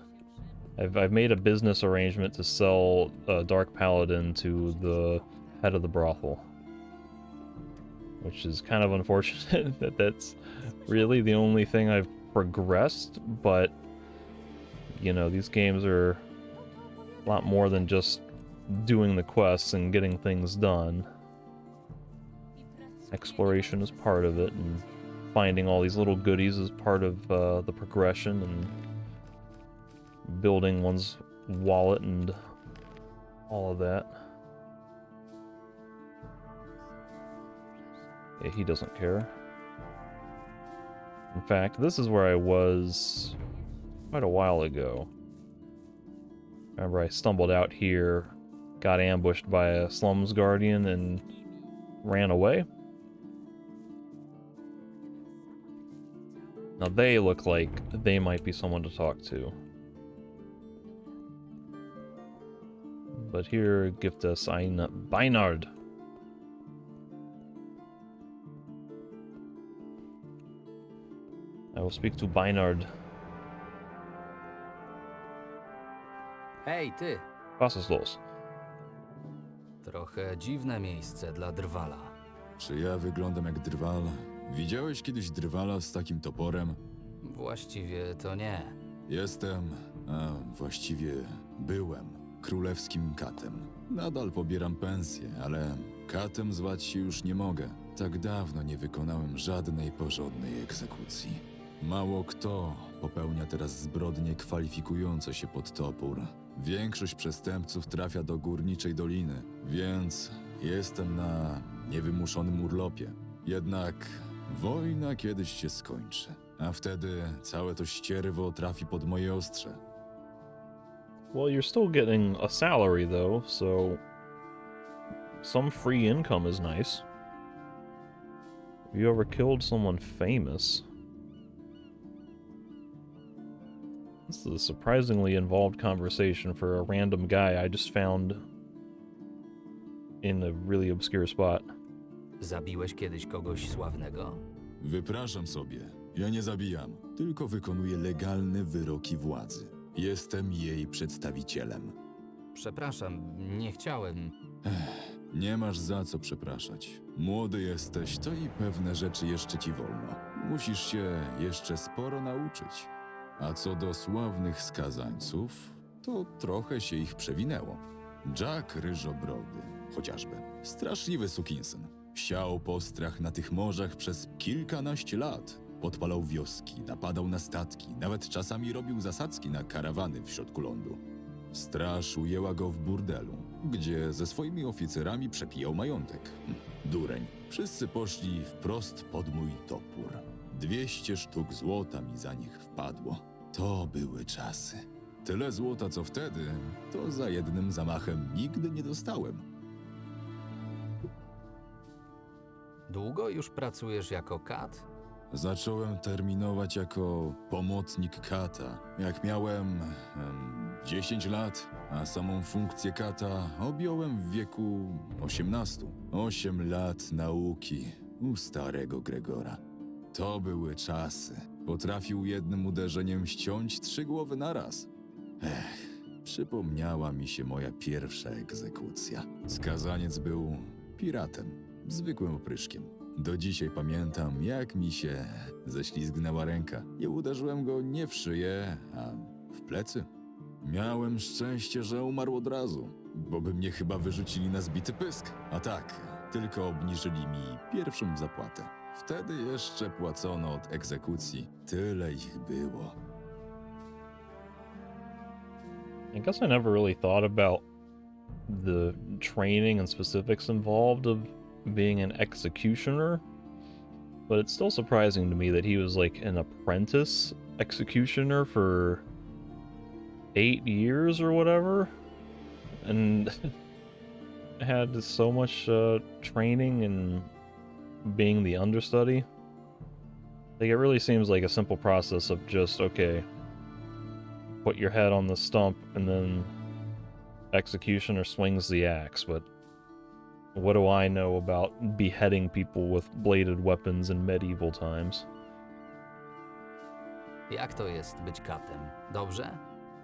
I've made a business arrangement to sell Dark Paladin to the head of the brothel. Which is kind of unfortunate that that's really the only thing I've progressed, but, you know, these games are a lot more than just doing the quests and getting things done. Exploration is part of it, and finding all these little goodies is part of the progression, and building one's wallet and all of that. Yeah, he doesn't care. In fact, this is where I was quite a while ago. Remember, I stumbled out here, got ambushed by a slums guardian, and ran away. Now they look like they might be someone to talk to. But here, gift us ein Beinard. I will speak to Beinard. Hej, ty! Was ist los? Trochę dziwne miejsce dla drwala. Czy ja wyglądam jak drwal? Widziałeś kiedyś drwala z takim toporem? Właściwie to nie. Jestem, a właściwie byłem, królewskim katem. Nadal pobieram pensję, ale katem zwać się już nie mogę. Tak dawno nie wykonałem żadnej porządnej egzekucji. Mało kto popełnia teraz zbrodnie kwalifikujące się pod topór. Większość przestępców trafia do górniczej doliny, więc jestem na niewymuszonym urlopie. Jednak wojna kiedyś się skończy, a wtedy całe to ścierwo trafi pod moje ostrze. Well, you're still getting a salary though, so some free income is nice. Have you ever killed someone famous? This is a surprisingly involved conversation for a random guy I just found in a really obscure spot. Zabiłeś kiedyś kogoś sławnego? Wypraszam sobie. Ja nie zabijam, tylko wykonuję legalne wyroki władzy. Jestem jej przedstawicielem. Przepraszam, nie chciałem. Nie masz za co przepraszać. Młody jesteś, to i pewne rzeczy jeszcze ci wolno. Musisz się jeszcze sporo nauczyć. A co do sławnych skazańców, to trochę się ich przewinęło. Jack Ryżobrody, chociażby. Straszliwy sukinsyn. Siał postrach na tych morzach przez kilkanaście lat. Podpalał wioski, napadał na statki, nawet czasami robił zasadzki na karawany w środku lądu. Straż ujęła go w burdelu, gdzie ze swoimi oficerami przepijał majątek. Dureń. Wszyscy poszli wprost pod mój topór. 200 sztuk złota mi za nich wpadło. To były czasy. Tyle złota co wtedy, to za jednym zamachem nigdy nie dostałem. Długo już pracujesz jako kat? Zacząłem terminować jako pomocnik kata, jak miałem 10 lat, a samą funkcję kata objąłem w wieku 18. 8 lat nauki u starego Gregora. To były czasy. Potrafił jednym uderzeniem ściąć 3 głowy naraz. Przypomniała mi się moja pierwsza egzekucja. Skazaniec był piratem, zwykłym opryszkiem. Do dzisiaj pamiętam, jak mi się ześlizgnęła ręka. I uderzyłem go nie w szyję, a w plecy. Miałem szczęście, że umarł od razu, bo by mnie chyba wyrzucili na zbity pysk. A tak, tylko obniżyli mi pierwszą zapłatę. Wtedy jeszcze płacono od egzekucji. Tyle ich było. I guess I never really thought about the training and specifics involved of being an executioner, but it's still surprising to me that he was like an apprentice executioner for 8 years or whatever, and had so much training and being the understudy. Like, it really seems like a simple process of just, okay, put your head on the stump and then executioner swings the axe, but what do I know about beheading people with bladed weapons in medieval times? Jak to jest być katem? Dobrze?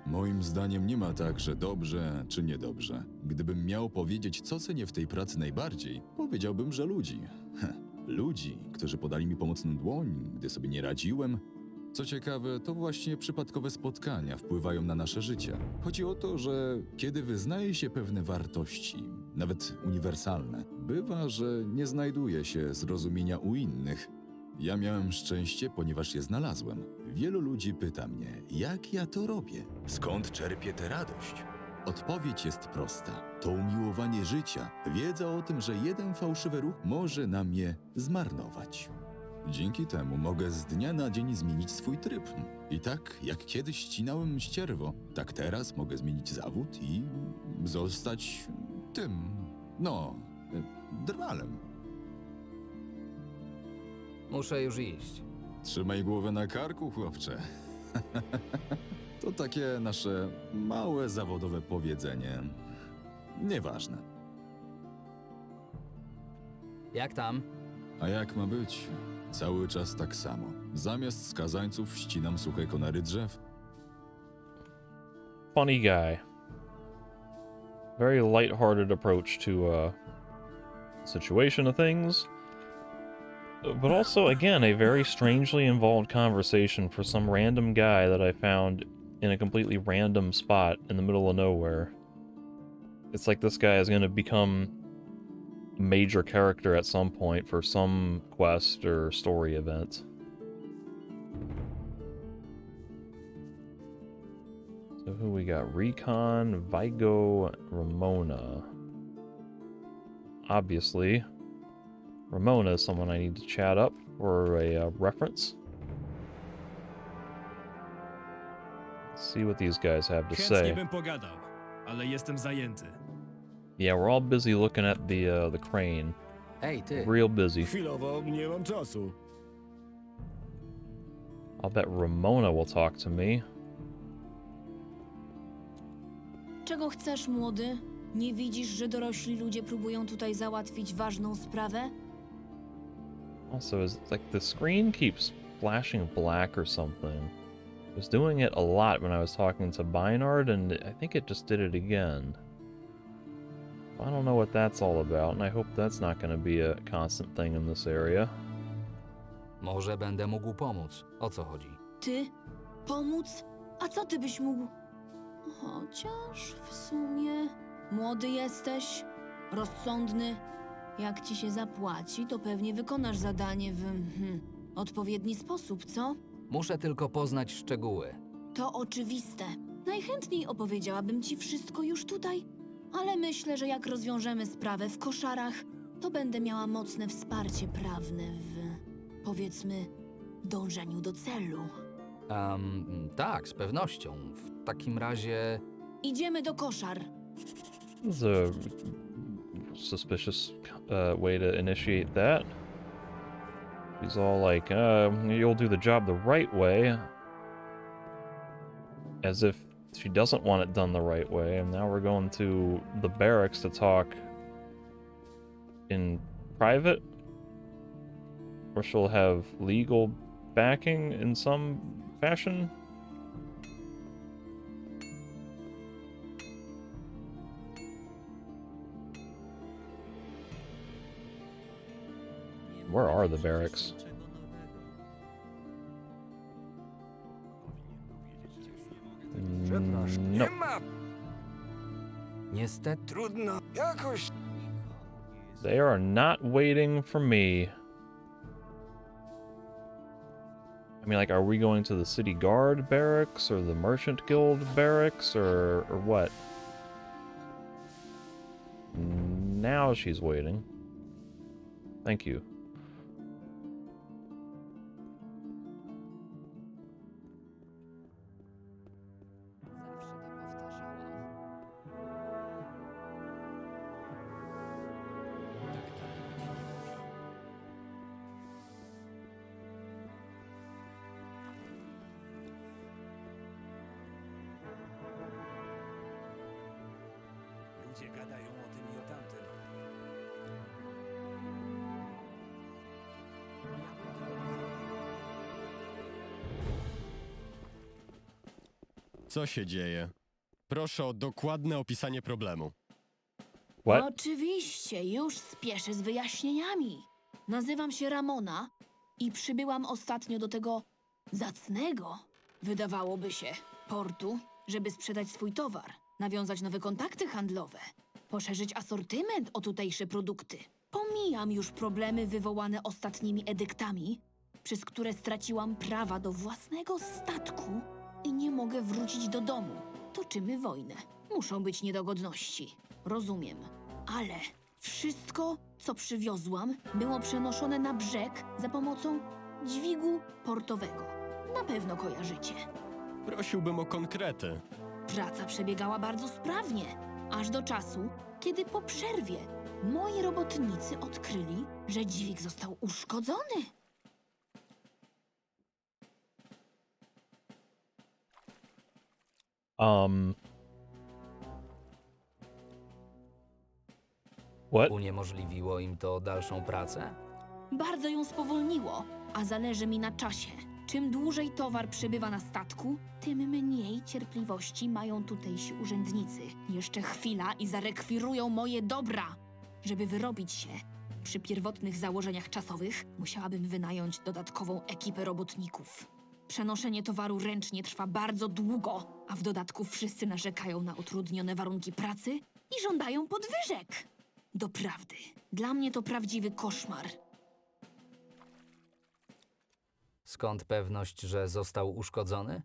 Moim zdaniem nie ma tak, że dobrze czy niedobrze. Gdybym miał powiedzieć, co cenię w tej pracy najbardziej, powiedziałbym, że ludzi. Ludzi, którzy podali mi pomocną dłoń, gdy sobie nie radziłem. Co ciekawe, to właśnie przypadkowe spotkania wpływają na nasze życie. Chodzi o to, że kiedy wyznaje się pewne wartości, nawet uniwersalne, bywa, że nie znajduje się zrozumienia u innych. Ja miałem szczęście, ponieważ je znalazłem. Wielu ludzi pyta mnie, jak ja to robię? Skąd czerpię tę radość? Odpowiedź jest prosta. To umiłowanie życia, wiedza o tym, że jeden fałszywy ruch może nam je zmarnować. Dzięki temu mogę z dnia na dzień zmienić swój tryb. I tak, jak kiedyś ścinałem ścierwo, tak teraz mogę zmienić zawód i zostać drwalem. Muszę już iść. Trzymaj głowę na karku, chłopcze. To takie nasze małe zawodowe powiedzenie. Nieważne. Jak tam? A jak ma być? Cały czas tak samo. Zamiast skazańców ścinam suche konary drzew. Funny guy. Very light-hearted approach to situation of things. But also, again, a very strangely involved conversation for some random guy that I found in a completely random spot in the middle of nowhere. It's like this guy is going to become a major character at some point for some quest or story event. So who we got? Recon, Vigo, Ramona. Obviously, Ramona is someone I need to chat up for a reference. Let's see what these guys have to Chętnie say. bym pogadał, ale jestem zajęty. Yeah, we're all busy looking at the crane. Ej, ty. Real busy. Chwilowo nie mam czasu. I'll bet Ramona will talk to me. Czego chcesz, młody? Nie widzisz, że dorośli ludzie próbują tutaj załatwić ważną sprawę? Also, is like the screen keeps flashing black or something. I was doing it a lot when I was talking to Bynard, and I think it just did it again. I don't know what that's all about, and I hope that's not going to be a constant thing in this area. Może będę mógł pomóc. O co chodzi? Ty? Pomóc? A co ty byś mógł? Chociaż w sumie młody jesteś, rozsądny. Jak ci się zapłaci, to pewnie wykonasz zadanie w odpowiedni sposób, co? Muszę tylko poznać szczegóły. To oczywiste. Najchętniej opowiedziałabym ci wszystko już tutaj, ale myślę, że jak rozwiążemy sprawę w koszarach, to będę miała mocne wsparcie prawne w, powiedzmy, dążeniu do celu. Tak, z pewnością. W takim razie... Idziemy do koszar. This is a suspicious way to initiate that. He's all like, you'll do the job the right way. As if she doesn't want it done the right way, and now we're going to the barracks to talk in private, where she'll have legal backing in some fashion. Where are the barracks? No. Niestety. Trudno, jakoś... They are not waiting for me. I mean, like, are we going to the city guard barracks or the merchant guild barracks or what? Now she's waiting. Thank you. Ludzie gadają o tym i o tamtym. Co się dzieje? Proszę o dokładne opisanie problemu. What? Oczywiście, już spieszę z wyjaśnieniami. Nazywam się Ramona i przybyłam ostatnio do tego zacnego, wydawałoby się, portu, żeby sprzedać swój towar, nawiązać nowe kontakty handlowe, poszerzyć asortyment o tutejsze produkty. Pomijam już problemy wywołane ostatnimi edyktami, przez które straciłam prawa do własnego statku i nie mogę wrócić do domu. Toczymy wojnę. Muszą być niedogodności. Rozumiem. Ale wszystko, co przywiozłam, było przenoszone na brzeg za pomocą dźwigu portowego. Na pewno kojarzycie. Prosiłbym o konkrety. Praca przebiegała bardzo sprawnie, aż do czasu, kiedy po przerwie moi robotnicy odkryli, że dźwig został uszkodzony. What? Uniemożliwiło im to dalszą pracę? Bardzo ją spowolniło, a zależy mi na czasie. Czym dłużej towar przybywa na statku, tym mniej cierpliwości mają tutejsi urzędnicy. Jeszcze chwila i zarekwirują moje dobra. Żeby wyrobić się, przy pierwotnych założeniach czasowych musiałabym wynająć dodatkową ekipę robotników. Przenoszenie towaru ręcznie trwa bardzo długo, a w dodatku wszyscy narzekają na utrudnione warunki pracy i żądają podwyżek. Doprawdy, dla mnie to prawdziwy koszmar. Skąd pewność, że został uszkodzony?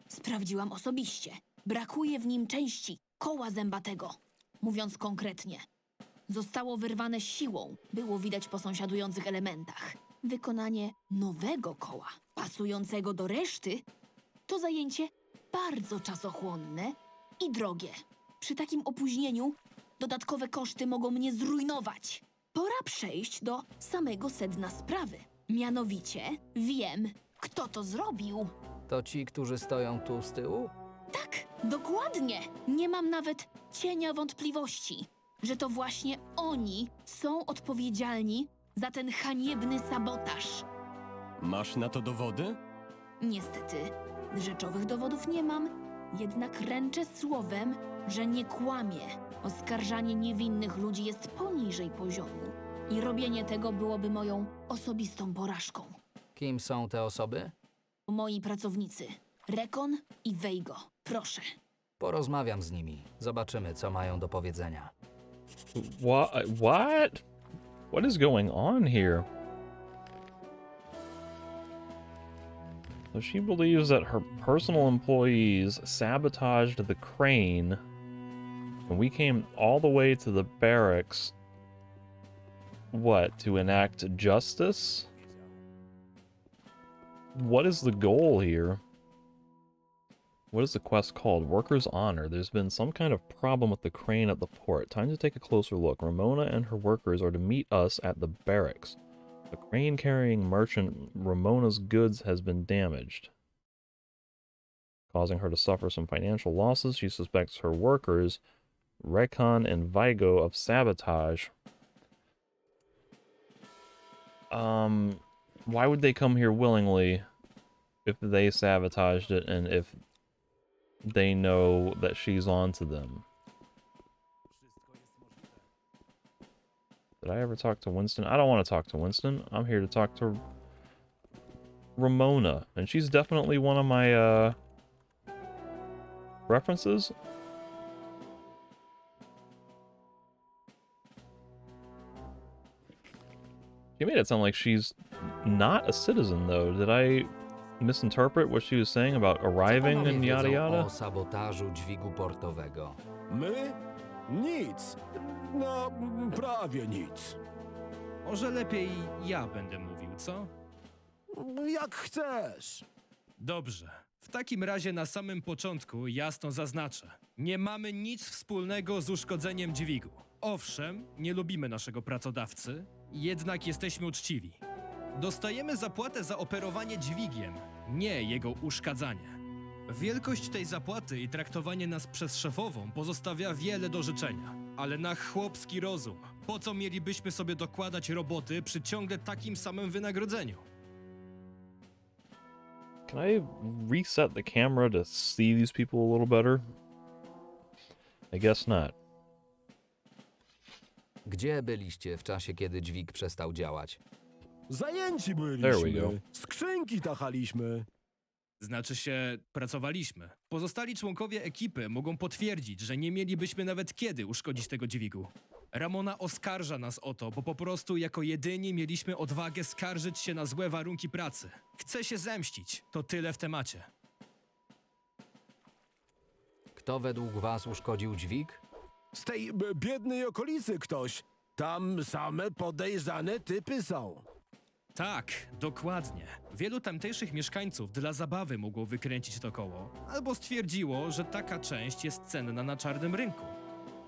Sprawdziłam osobiście. Brakuje w nim części koła zębatego. Mówiąc konkretnie, zostało wyrwane siłą, było widać po sąsiadujących elementach. Wykonanie nowego koła, pasującego do reszty, to zajęcie bardzo czasochłonne i drogie. Przy takim opóźnieniu dodatkowe koszty mogą mnie zrujnować. Pora przejść do samego sedna sprawy. Mianowicie wiem, kto to zrobił. To ci, którzy stoją tu z tyłu? Tak, dokładnie. Nie mam nawet cienia wątpliwości, że to właśnie oni są odpowiedzialni za ten haniebny sabotaż. Masz na to dowody? Niestety, rzeczowych dowodów nie mam, jednak ręczę słowem, że nie kłamię. Oskarżanie niewinnych ludzi jest poniżej poziomu i robienie tego byłoby moją osobistą porażką. Kim są te osoby? Moi pracownicy, Rekon i Veigo. Proszę. Porozmawiam z nimi. Zobaczymy, co mają do powiedzenia. What? What is going on here? So she believes that her personal employees sabotaged the crane, and we came all the way to the barracks what? To enact justice? What is the goal here? What is the quest called? Workers' Honor. There's been some kind of problem with the crane at the port. Time to take a closer look. Ramona and her workers are to meet us at the barracks. The crane carrying merchant Ramona's goods has been damaged, causing her to suffer some financial losses. She suspects her workers, Recon and Vigo, of sabotage. Why would they come here willingly if they sabotaged it and if they know that she's onto them? Did I ever talk to Winston? I don't want to talk to Winston. I'm here to talk to Ramona, and she's definitely one of my references. She made it sound like she's not a citizen, though. Did I misinterpret what she was saying about arriving and yada yada? O sabotażu dźwigu portowego. My? Nic. No, prawie nic. Może lepiej ja będę mówił, co? Jak chcesz. Dobrze. W takim razie na samym początku jasno zaznaczę. Nie mamy nic wspólnego z uszkodzeniem dźwigu. Owszem, nie lubimy naszego pracodawcy, jednak jesteśmy uczciwi. Dostajemy zapłatę za operowanie dźwigiem, nie jego uszkadzanie. Wielkość tej zapłaty i traktowanie nas przez szefową pozostawia wiele do życzenia. Ale na chłopski rozum, po co mielibyśmy sobie dokładać roboty przy ciągle takim samym wynagrodzeniu? Can I reset the camera to see these people a little better? I guess not. Gdzie byliście w czasie, kiedy dźwig przestał działać? Zajęci There we go. byliśmy. Skrzynki tachaliśmy. Znaczy się, pracowaliśmy. Pozostali członkowie ekipy mogą potwierdzić, że nie mielibyśmy nawet kiedy uszkodzić tego dźwigu. Ramona oskarża nas o to, bo po prostu jako jedyni mieliśmy odwagę skarżyć się na złe warunki pracy. Chce się zemścić. To tyle w temacie. Kto według was uszkodził dźwig? Z tej biednej okolicy ktoś. Tam same podejrzane typy są. Tak, dokładnie. Wielu tamtejszych mieszkańców dla zabawy mogło wykręcić to koło, albo stwierdziło, że taka część jest cenna na czarnym rynku.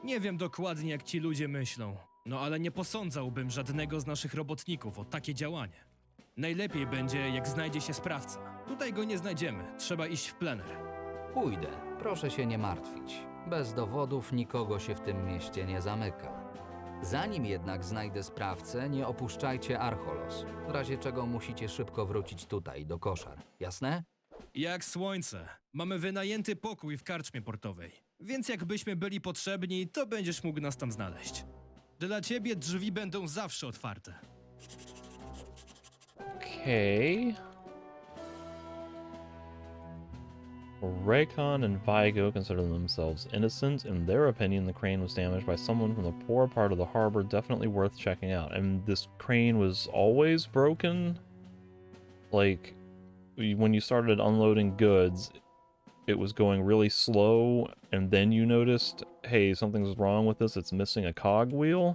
Nie wiem dokładnie, jak ci ludzie myślą, no ale nie posądzałbym żadnego z naszych robotników o takie działanie. Najlepiej będzie, jak znajdzie się sprawca. Tutaj go nie znajdziemy, trzeba iść w plener. Pójdę, proszę się nie martwić. Bez dowodów nikogo się w tym mieście nie zamyka. Zanim jednak znajdę sprawcę, nie opuszczajcie Archolos. W razie czego musicie szybko wrócić tutaj, do koszar. Jasne? Jak słońce. Mamy wynajęty pokój w karczmie portowej, więc jakbyśmy byli potrzebni, to będziesz mógł nas tam znaleźć. Dla ciebie drzwi będą zawsze otwarte. Okay. Raycon and Vigo consider themselves innocent. In their opinion, the crane was damaged by someone from the poor part of the harbor, definitely worth checking out. And this crane was always broken? Like, when you started unloading goods, it was going really slow, and then you noticed, hey, something's wrong with this, it's missing a cogwheel?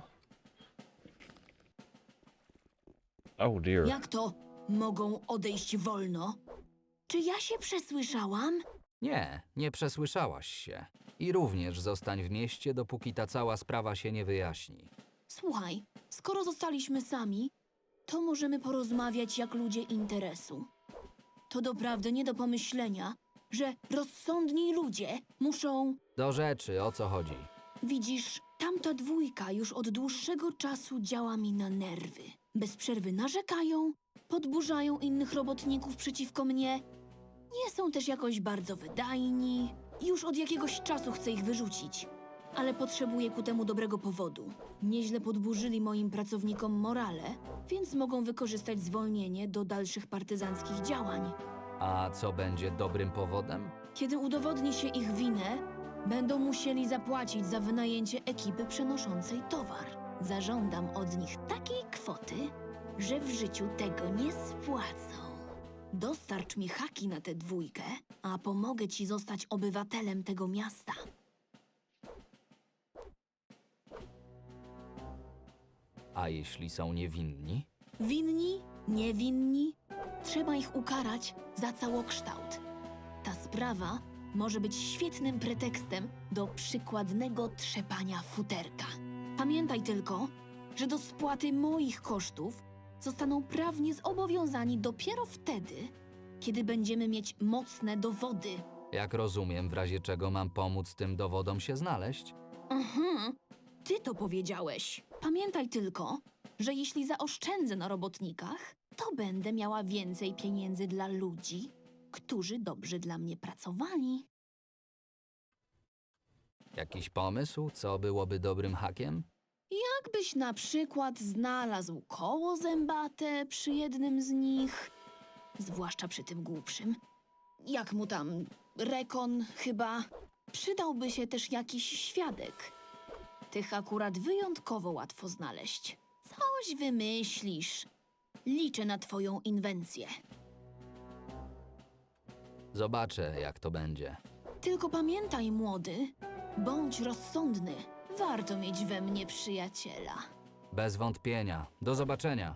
Oh dear. Jak to mogą odejść wolno? Czy ja się przesłyszałam? Nie, nie przesłyszałaś się. I również zostań w mieście, dopóki ta cała sprawa się nie wyjaśni. Słuchaj, skoro zostaliśmy sami, to możemy porozmawiać jak ludzie interesu. To doprawdy nie do pomyślenia, że rozsądni ludzie muszą... Do rzeczy, o co chodzi? Widzisz, tamta dwójka już od dłuższego czasu działa mi na nerwy. Bez przerwy narzekają, podburzają innych robotników przeciwko mnie. Nie są też jakoś bardzo wydajni. Już od jakiegoś czasu chcę ich wyrzucić. Ale potrzebuję ku temu dobrego powodu. Nieźle podburzyli moim pracownikom morale, więc mogą wykorzystać zwolnienie do dalszych partyzanckich działań. A co będzie dobrym powodem? Kiedy udowodni się ich winę, będą musieli zapłacić za wynajęcie ekipy przenoszącej towar. Zażądam od nich takiej kwoty, że w życiu tego nie spłacą. Dostarcz mi haki na tę dwójkę, a pomogę ci zostać obywatelem tego miasta. A jeśli są niewinni? Winni, niewinni, trzeba ich ukarać za całokształt. Ta sprawa może być świetnym pretekstem do przykładnego trzepania futerka. Pamiętaj tylko, że do spłaty moich kosztów zostaną prawnie zobowiązani dopiero wtedy, kiedy będziemy mieć mocne dowody. Jak rozumiem, w razie czego mam pomóc tym dowodom się znaleźć? Ty to powiedziałeś. Pamiętaj tylko, że jeśli zaoszczędzę na robotnikach, to będę miała więcej pieniędzy dla ludzi, którzy dobrze dla mnie pracowali. Jakiś pomysł, co byłoby dobrym hakiem? Jakbyś na przykład znalazł koło zębate przy jednym z nich, zwłaszcza przy tym głupszym. Jak mu tam, Rekon chyba. Przydałby się też jakiś świadek. Tych akurat wyjątkowo łatwo znaleźć. Coś wymyślisz. Liczę na twoją inwencję. Zobaczę, jak to będzie. Tylko pamiętaj, młody, bądź rozsądny. Warto mieć we mnie przyjaciela. Bez wątpienia. Do zobaczenia.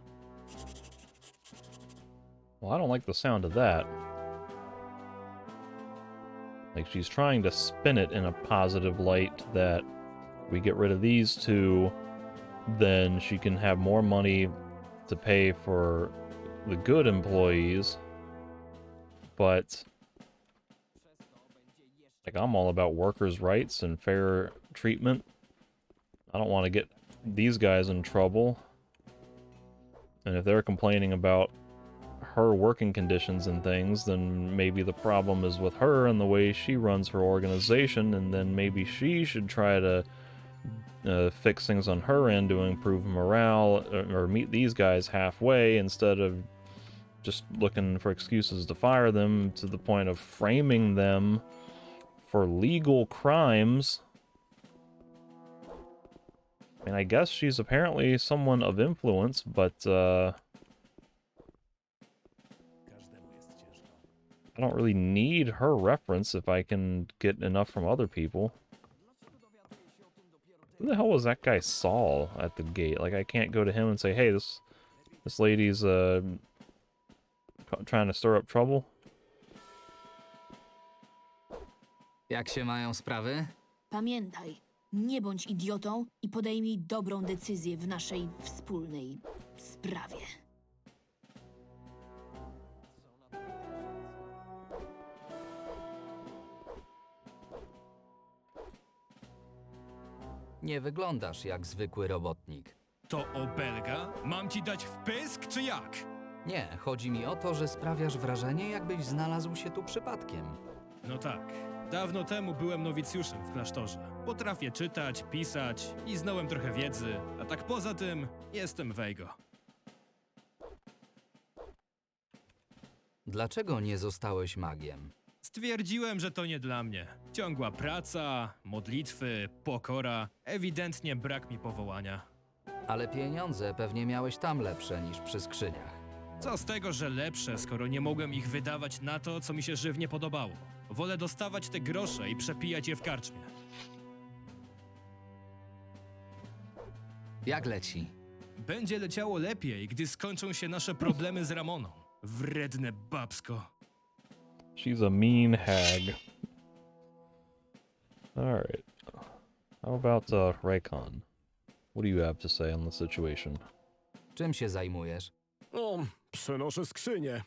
Well, I don't like the sound of that. Like, she's trying to spin it in a positive light that we get rid of these two, then she can have more money to pay for the good employees. But, like, I'm all about workers' rights and fair treatment. I don't want to get these guys in trouble. And if they're complaining about her working conditions and things, then maybe the problem is with her and the way she runs her organization, and then maybe she should try to fix things on her end to improve morale, or meet these guys halfway instead of just looking for excuses to fire them to the point of framing them for legal crimes. I mean, I guess she's apparently someone of influence, but I don't really need her reference if I can get enough from other people. Who the hell was that guy Saul at the gate? Like, I can't go to him and say, hey, this lady's trying to stir up trouble. Jak się mają sprawy? Pamiętaj, nie bądź idiotą i podejmij dobrą decyzję w naszej wspólnej sprawie. Nie wyglądasz jak zwykły robotnik. To obelga? Mam ci dać w pysk, czy jak? Nie, chodzi mi o to, że sprawiasz wrażenie, jakbyś znalazł się tu przypadkiem. No tak. Dawno temu byłem nowicjuszem w klasztorze. Potrafię czytać, pisać i znałem trochę wiedzy, a tak poza tym jestem Veigo. Dlaczego nie zostałeś magiem? Stwierdziłem, że to nie dla mnie. Ciągła praca, modlitwy, pokora, ewidentnie brak mi powołania. Ale pieniądze pewnie miałeś tam lepsze niż przy skrzyniach. Co z tego, że lepsze, skoro nie mogłem ich wydawać na to, co mi się żywnie podobało. Wolę dostawać te grosze i przepijać je w karczmie. Jak leci? Będzie leciało lepiej, gdy skończą się nasze problemy z Ramoną. Wredne babsko. She's a mean hag. Alright. How about Raycon? What do you have to say on the situation? Czym się zajmujesz? O, przenoszę skrzynię.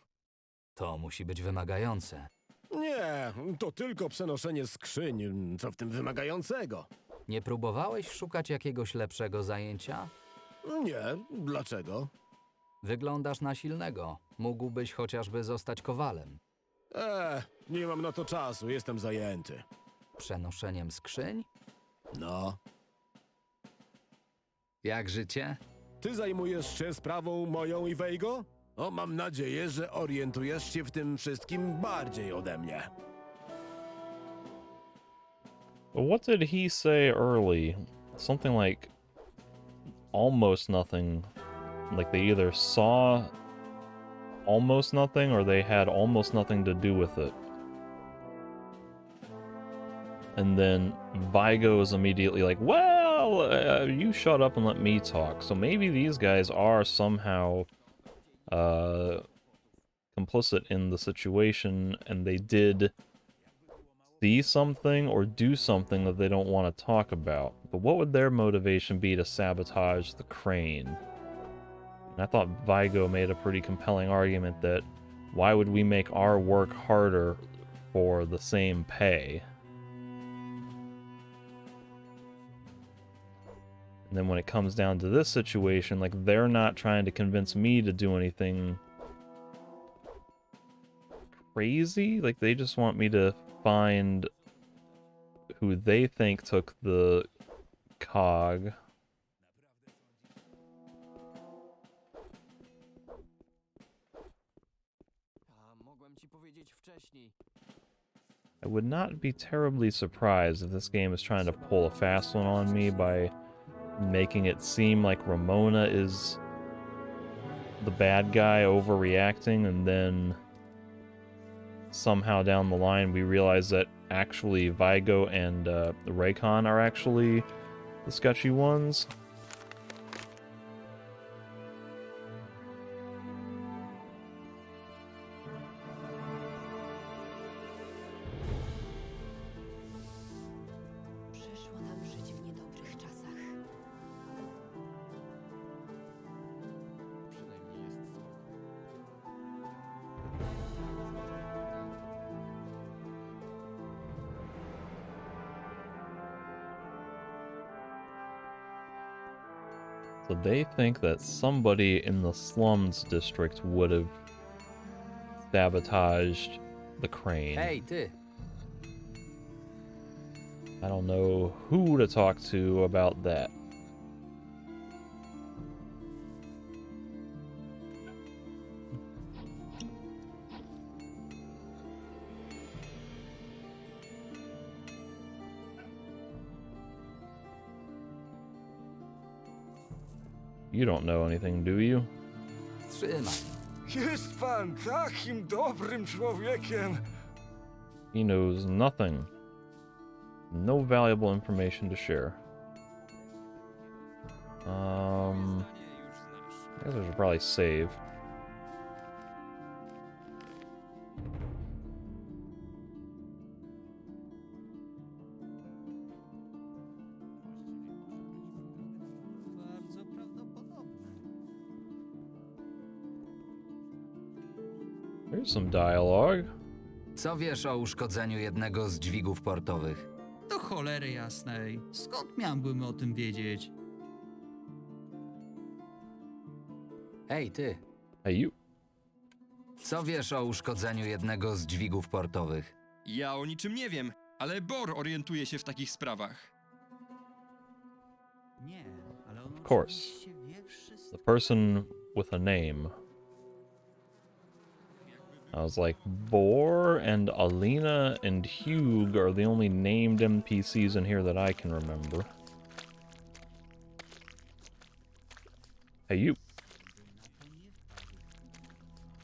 To musi być wymagające. Nie, to tylko przenoszenie skrzyń. Co w tym wymagającego? Nie próbowałeś szukać jakiegoś lepszego zajęcia? Nie, dlaczego? Wyglądasz na silnego. Mógłbyś chociażby zostać kowalem. Nie mam na to czasu, jestem zajęty. Przenoszeniem skrzyń? No. Jak życie? Ty zajmujesz się sprawą moją i Veigo? O, mam nadzieję, że orientujesz się w tym wszystkim bardziej ode mnie. What did he say early? Something like almost nothing. Like they either saw almost nothing or they had almost nothing to do with it. And then Vigo is immediately like, well, Well, you shut up and let me talk. So maybe these guys are somehow complicit in the situation, and they did see something or do something that they don't want to talk about. But what would their motivation be to sabotage the crane? And I thought Vigo made a pretty compelling argument that why would we make our work harder for the same pay? And then when it comes down to this situation, like, they're not trying to convince me to do anything crazy. Like, they just want me to find who they think took the cog. I would not be terribly surprised if this game is trying to pull a fast one on me by making it seem like Ramona is the bad guy overreacting, and then somehow down the line we realize that actually Vigo and Raycon are actually the sketchy ones. Przyszło nam żyć w niedobrych czasach. So they think that somebody in the slums district would have sabotaged the crane. Hej, ty! I don't know who to talk to about that. You don't know anything, do you? Trzymaj. Jest pan takim dobrym człowiekiem. He knows nothing. No valuable information to share. I guess I should probably save. There's some dialogue. Co wiesz o uszkodzeniu jednego z dźwigów portowych? Do cholery jasnej. Skąd miałbym o tym wiedzieć? Hej, ty! Hey, you. Co wiesz o uszkodzeniu jednego z dźwigów portowych? Ja o niczym nie wiem, ale Bor orientuje się w takich sprawach. Of course. The person with a name. I was like, Bor and Alina and Hugh are the only named NPCs in here that I can remember. Hey, you.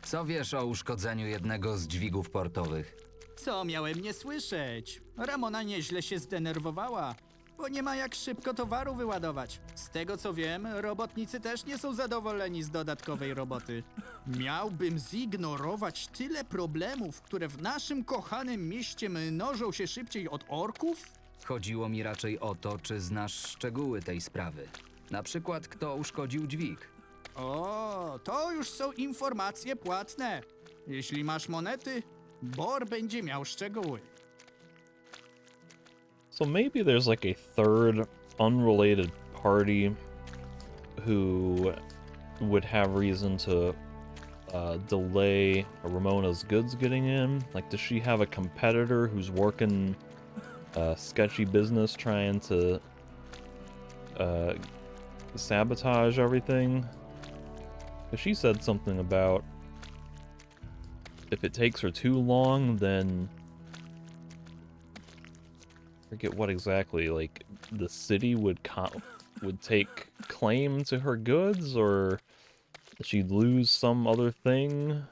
Co wiesz o uszkodzeniu jednego z dźwigów portowych? Co miałem nie słyszeć? Ramona nieźle się zdenerwowała, bo nie ma jak szybko towaru wyładować. Z tego co wiem, robotnicy też nie są zadowoleni z dodatkowej roboty. Miałbym zignorować tyle problemów, które w naszym kochanym mieście mnożą się szybciej od orków? Chodziło mi raczej o to, czy znasz szczegóły tej sprawy. Na przykład, kto uszkodził dźwig. O, to już są informacje płatne. Jeśli masz monety, Bor będzie miał szczegóły. So maybe there's like a third unrelated party who would have reason to delay Ramona's goods getting in. Like, does she have a competitor who's working sketchy business trying to sabotage everything? Because she said something about if it takes her too long, then I forget what exactly. Like, the city would take claim to her goods, or she'd lose some other thing.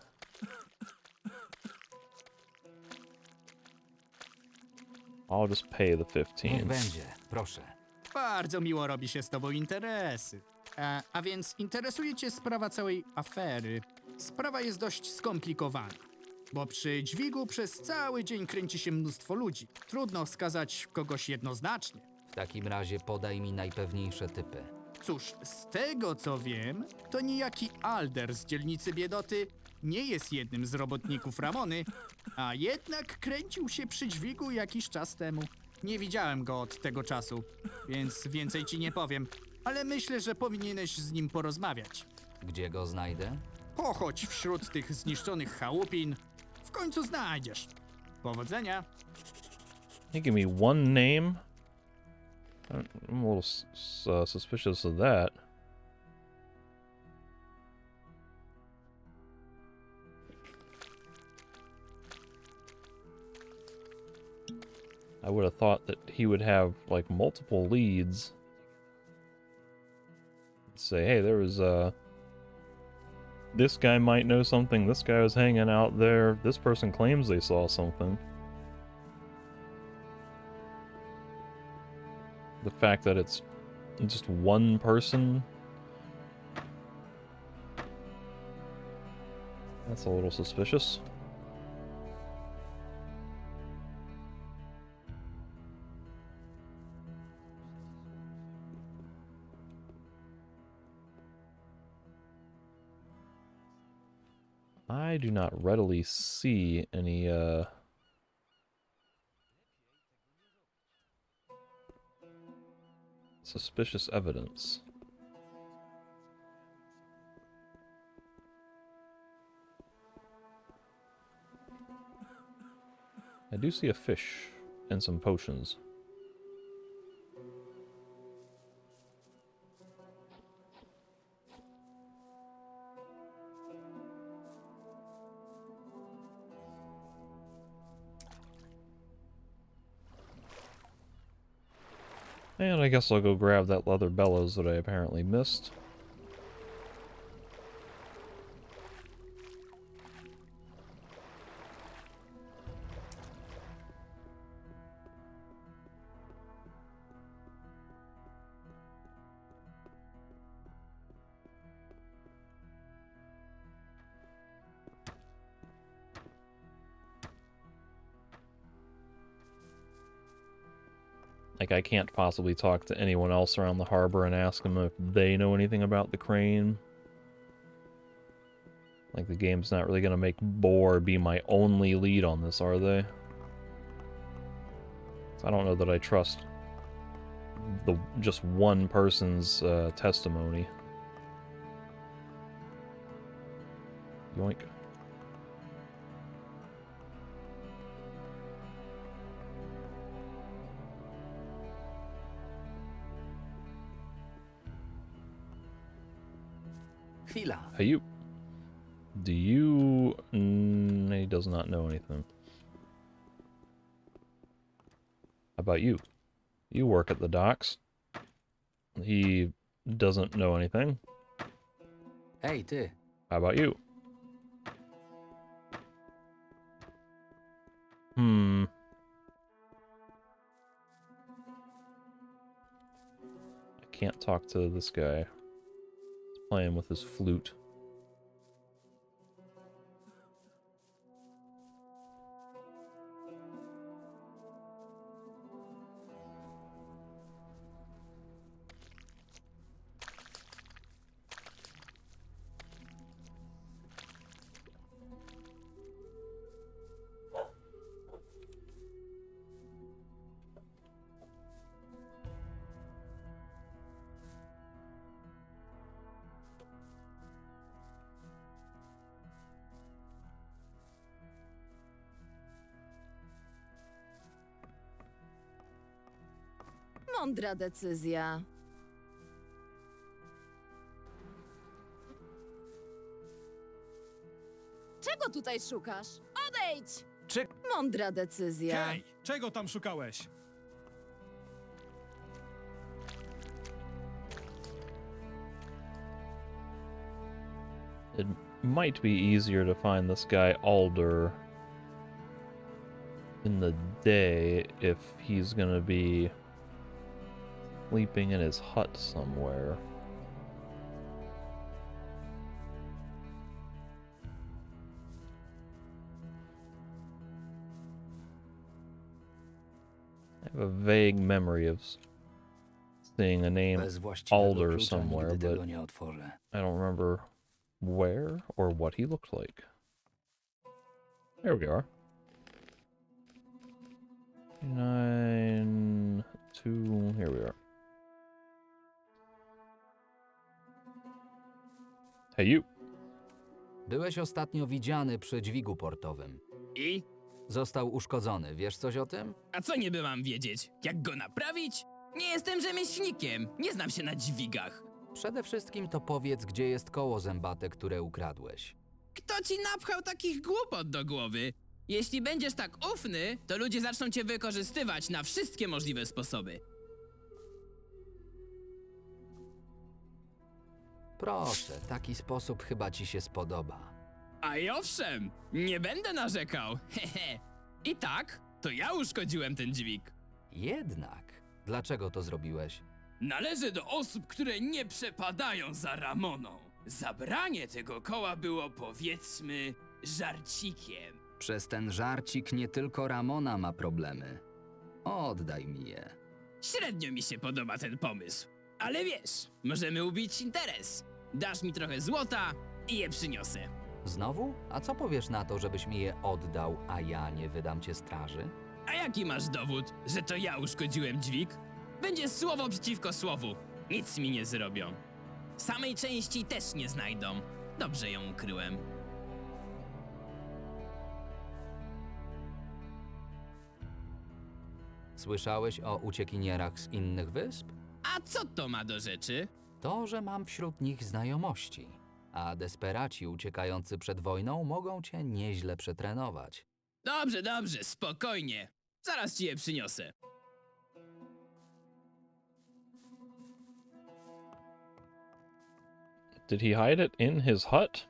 I'll just pay the 15. Niech będzie, proszę. Bardzo miło robi się z tobą interesy. A więc interesuje cię sprawa całej afery. Sprawa jest dość skomplikowana, bo przy dźwigu przez cały dzień kręci się mnóstwo ludzi. Trudno wskazać kogoś jednoznacznie. W takim razie podaj mi najpewniejsze typy. Cóż, z tego co wiem, to niejaki Alder z dzielnicy Biedoty nie jest jednym z robotników Ramony, a jednak kręcił się przy dźwigu jakiś czas temu. Nie widziałem go od tego czasu, więc więcej ci nie powiem, ale myślę, że powinieneś z nim porozmawiać. Gdzie go znajdę? Pochodź wśród tych zniszczonych chałupin. W końcu znajdziesz. Powodzenia. He gave me one name? I'm a little suspicious of that. I would have thought that he would have, like, multiple leads. Say, hey, there was, this guy might know something, this guy was hanging out there, this person claims they saw something. The fact that it's just one person, that's a little suspicious. I do not readily see any, suspicious evidence. I do see a fish and some potions. And I guess I'll go grab that leather bellows that I apparently missed. Like, I can't possibly talk to anyone else around the harbor and ask them if they know anything about the crane. Like, the game's not really gonna make Boar be my only lead on this, are they? So I don't know that I trust the just one person's testimony. Yoink. Chwila. Hey, you. Do you... he does not know anything. How about you? You work at the docks. He doesn't know anything. Hey, ty. How about you? I can't talk to this guy. He's playing with his flute. Mądra decyzja. Czego tutaj szukasz? Odejdź! Mądra decyzja. Hej, czego tam szukałeś? It might be easier to find this guy Alder in the day if he's gonna be sleeping in his hut somewhere. I have a vague memory of seeing a name Bez właściwego Alder klucza somewhere, nigdy but tego nie otworzę. I don't remember where or what he looked like. There we are. 9, 2, here we are. Hey you. Byłeś ostatnio widziany przy dźwigu portowym. I? Został uszkodzony. Wiesz coś o tym? A co niby mam wiedzieć? Jak go naprawić? Nie jestem rzemieślnikiem. Nie znam się na dźwigach. Przede wszystkim to powiedz, gdzie jest koło zębate, które ukradłeś. Kto ci napchał takich głupot do głowy? Jeśli będziesz tak ufny, to ludzie zaczną cię wykorzystywać na wszystkie możliwe sposoby. Proszę, taki sposób chyba ci się spodoba. A i owszem, nie będę narzekał. Hehe. I tak, to ja uszkodziłem ten dźwig. Jednak, dlaczego to zrobiłeś? Należę do osób, które nie przepadają za Ramoną. Zabranie tego koła było, powiedzmy, żarcikiem. Przez ten żarcik nie tylko Ramona ma problemy. Oddaj mi je. Średnio mi się podoba ten pomysł. Ale wiesz, możemy ubić interes. Dasz mi trochę złota i je przyniosę. Znowu? A co powiesz na to, żebyś mi je oddał, a ja nie wydam cię straży? A jaki masz dowód, że to ja uszkodziłem dźwig? Będzie słowo przeciwko słowu. Nic mi nie zrobią. Samej części też nie znajdą. Dobrze ją ukryłem. Słyszałeś o uciekinierach z innych wysp? A co to ma do rzeczy? To, że mam wśród nich znajomości, a desperaci uciekający przed wojną mogą cię nieźle przetrenować. Dobrze, dobrze, spokojnie. Zaraz ci je przyniosę. Did he hide it in his hut?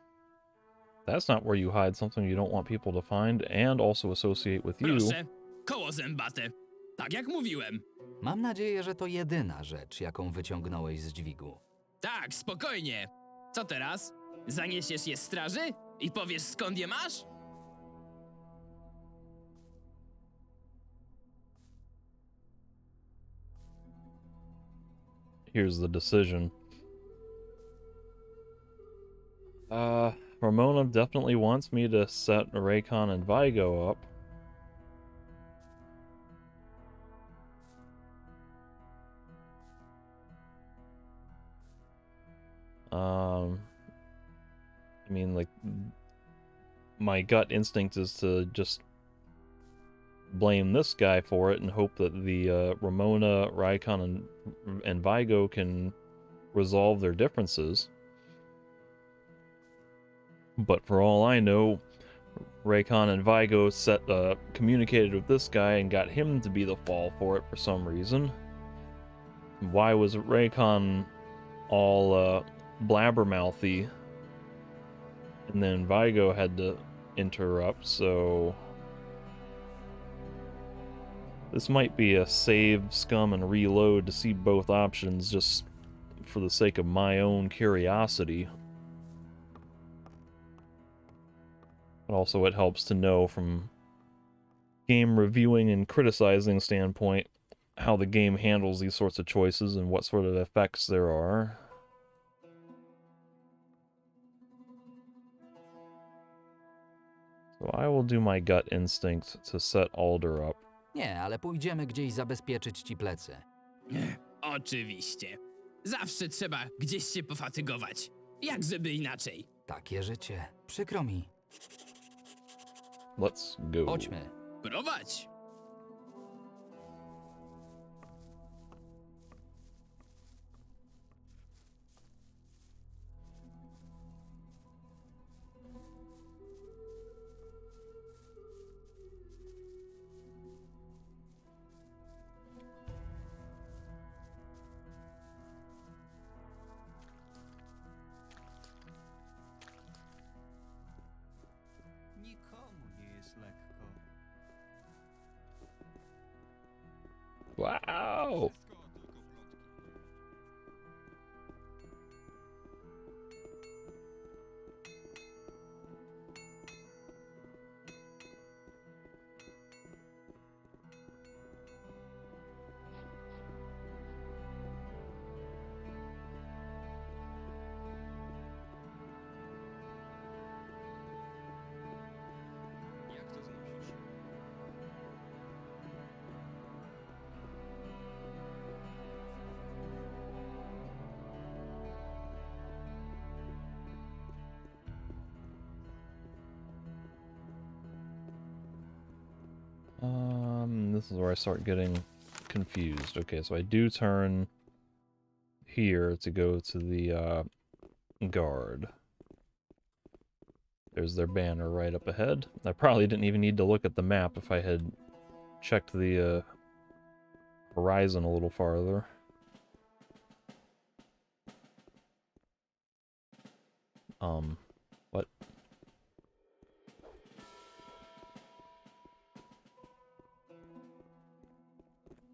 That's not where you hide something you don't want people to find and also associate with you. Proszę, koło zębate. Tak jak mówiłem. Mam nadzieję, że to jedyna rzecz, jaką wyciągnąłeś z dźwigu. Tak, spokojnie. Co teraz? Zaniesiesz je straży? I powiesz, skąd je masz? Here's the decision. Ramona definitely wants me to set Raycon and Vigo up. I mean, like, my gut instinct is to just blame this guy for it and hope that the Ramona, Raycon, and Vigo can resolve their differences. But for all I know, Raycon and Vigo communicated with this guy and got him to be the fall for it for some reason. Why was Raycon all blabbermouthy? And then Vigo had to interrupt, so this might be a save, scum, and reload to see both options just for the sake of my own curiosity. But also it helps to know from game reviewing and criticizing standpoint how the game handles these sorts of choices and what sort of effects there are. So I will do my gut instinct to set Alder up. Nie, ale pójdziemy gdzieś zabezpieczyć ci plecy. Oczywiście. Zawsze trzeba gdzieś się pofatygować. Jak żeby inaczej. Takie życie. Przykro mi. Let's go. Chodźmy. Prowadź. Wow! This is where I start getting confused. Okay, so I do turn here to go to the guard. There's their banner right up ahead. I probably didn't even need to look at the map if I had checked the horizon a little farther. What?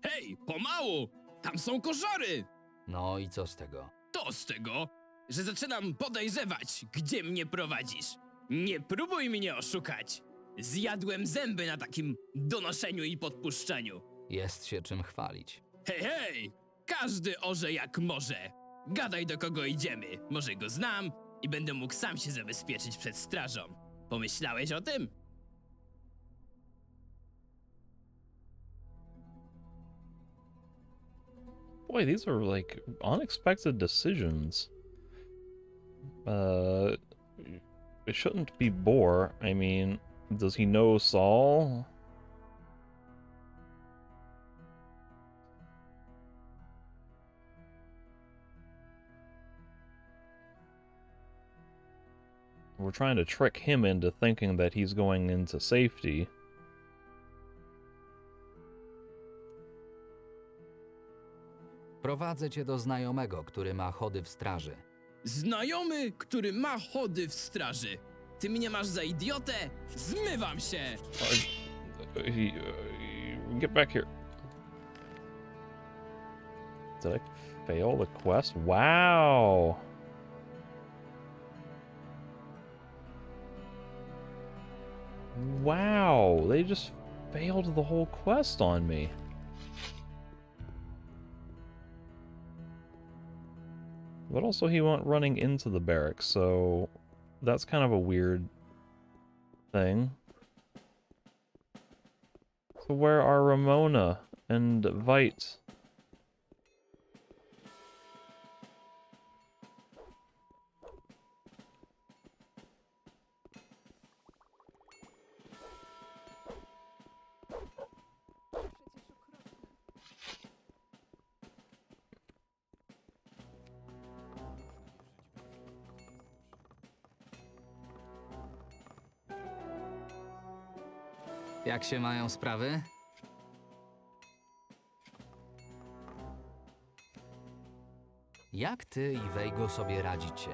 Hej, pomału! Tam są koszory! No i co z tego? To z tego, że zaczynam podejrzewać, gdzie mnie prowadzisz. Nie próbuj mnie oszukać. Zjadłem zęby na takim donoszeniu i podpuszczaniu. Jest się czym chwalić. Hej, hej! Każdy orze jak może. Gadaj, do kogo idziemy. Może go znam i będę mógł sam się zabezpieczyć przed strażą. Pomyślałeś o tym? Boy, these are like unexpected decisions. It shouldn't be Boar. I mean, does he know Saul? We're trying to trick him into thinking that he's going into safety. Prowadzę cię do znajomego, który ma chody w straży. Znajomy, który ma chody w straży. Ty mnie masz za idiotę? Zmywam się! Get back here. Did I fail the quest? Wow! Wow, they just failed the whole quest on me. But also he went running into the barracks, so that's kind of a weird thing. So where are Ramona and Vite? Jak się mają sprawy? Jak ty i Wejgo sobie radzicie?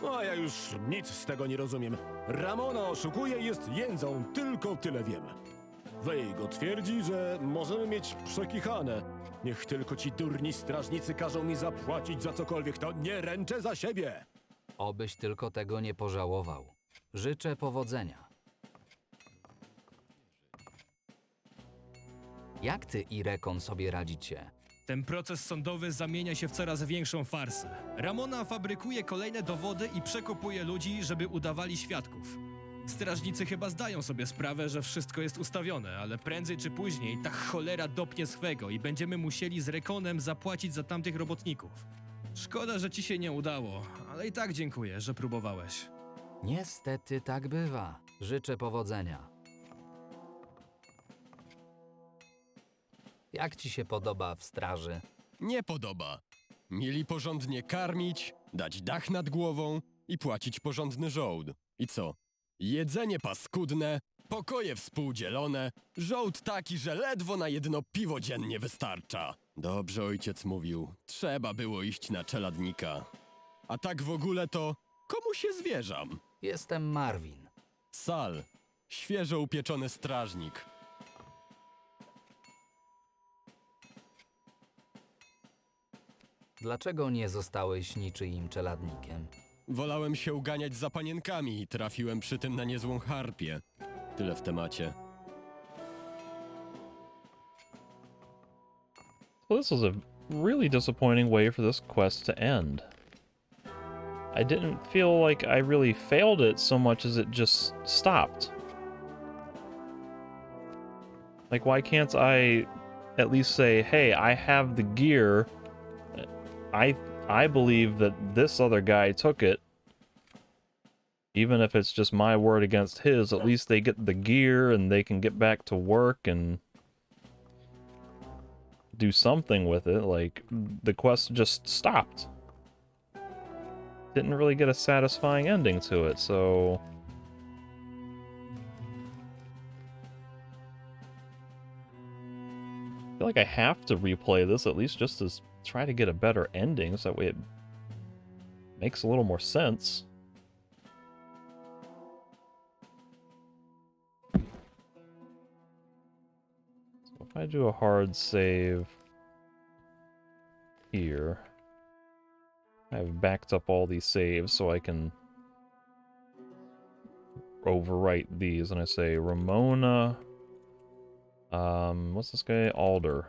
No, ja już nic z tego nie rozumiem. Ramona oszukuje i jest jędzą, tylko tyle wiem. Wejgo twierdzi, że możemy mieć przekichane. Niech tylko ci durni strażnicy każą mi zapłacić za cokolwiek, to nie ręczę za siebie. Obyś tylko tego nie pożałował. Życzę powodzenia. Jak ty i Rekon sobie radzicie? Ten proces sądowy zamienia się w coraz większą farsę. Ramona fabrykuje kolejne dowody i przekopuje ludzi, żeby udawali świadków. Strażnicy chyba zdają sobie sprawę, że wszystko jest ustawione, ale prędzej czy później ta cholera dopnie swego i będziemy musieli z Rekonem zapłacić za tamtych robotników. Szkoda, że ci się nie udało, ale i tak dziękuję, że próbowałeś. Niestety tak bywa. Życzę powodzenia. Jak ci się podoba w straży? Nie podoba. Mieli porządnie karmić, dać dach nad głową i płacić porządny żołd. I co? Jedzenie paskudne, pokoje współdzielone, żołd taki, że ledwo na jedno piwo dziennie wystarcza. Dobrze ojciec mówił, trzeba było iść na czeladnika. A tak w ogóle to komu się zwierzam? Jestem Marvin. Sal, świeżo upieczony strażnik. Dlaczego nie zostałeś niczyim czeladnikiem? Wolałem się uganiać za panienkami i trafiłem przy tym na niezłą harpię. Tyle w temacie. Well, this was a really disappointing way for this quest to end. I didn't feel like I really failed it so much as it just stopped. Like, why can't I at least say, hey, I have the gear, I believe that this other guy took it. Even if it's just my word against his, at least they get the gear and they can get back to work and do something with it. Like, the quest just stopped. Didn't really get a satisfying ending to it, so... I feel like I have to replay this, at least just to try to get a better ending, so that way it makes a little more sense. So if I do a hard save here, I've backed up all these saves so I can overwrite these, and I say Ramona, what's this guy? Alder.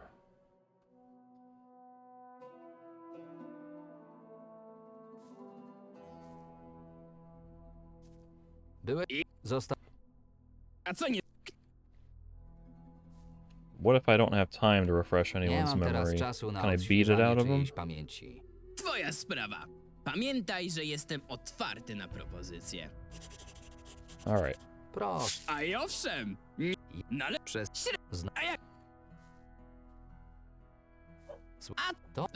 What if I don't have time to refresh anyone's memory? Can I beat it out of them? Twoja sprawa. Pamiętaj, że jestem otwarty na propozycje. Alright. Proszę. A i owszem! A jak... A to...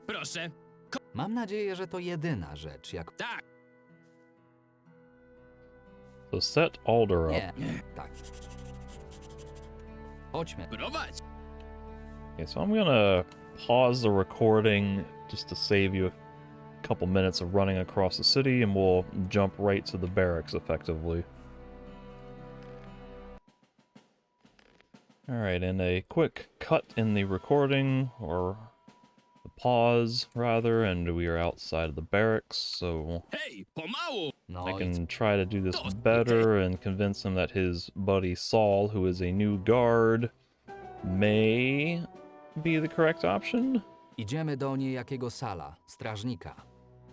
Proszę. Mam nadzieję, że to jedyna rzecz, jak... Tak. So set Alder up. Nie, tak. Chodźmy. Prowadź. Okay, so I'm gonna pause the recording just to save you a couple minutes of running across the city, and we'll jump right to the barracks effectively. Alright, and a quick cut in the recording, or the pause, rather, and we are outside of the barracks, so Hey, pomału! I can try to do this better and convince him that his buddy Saul, who is a new guard, may be the correct option. Idziemy do niejakiego Sala, strażnika.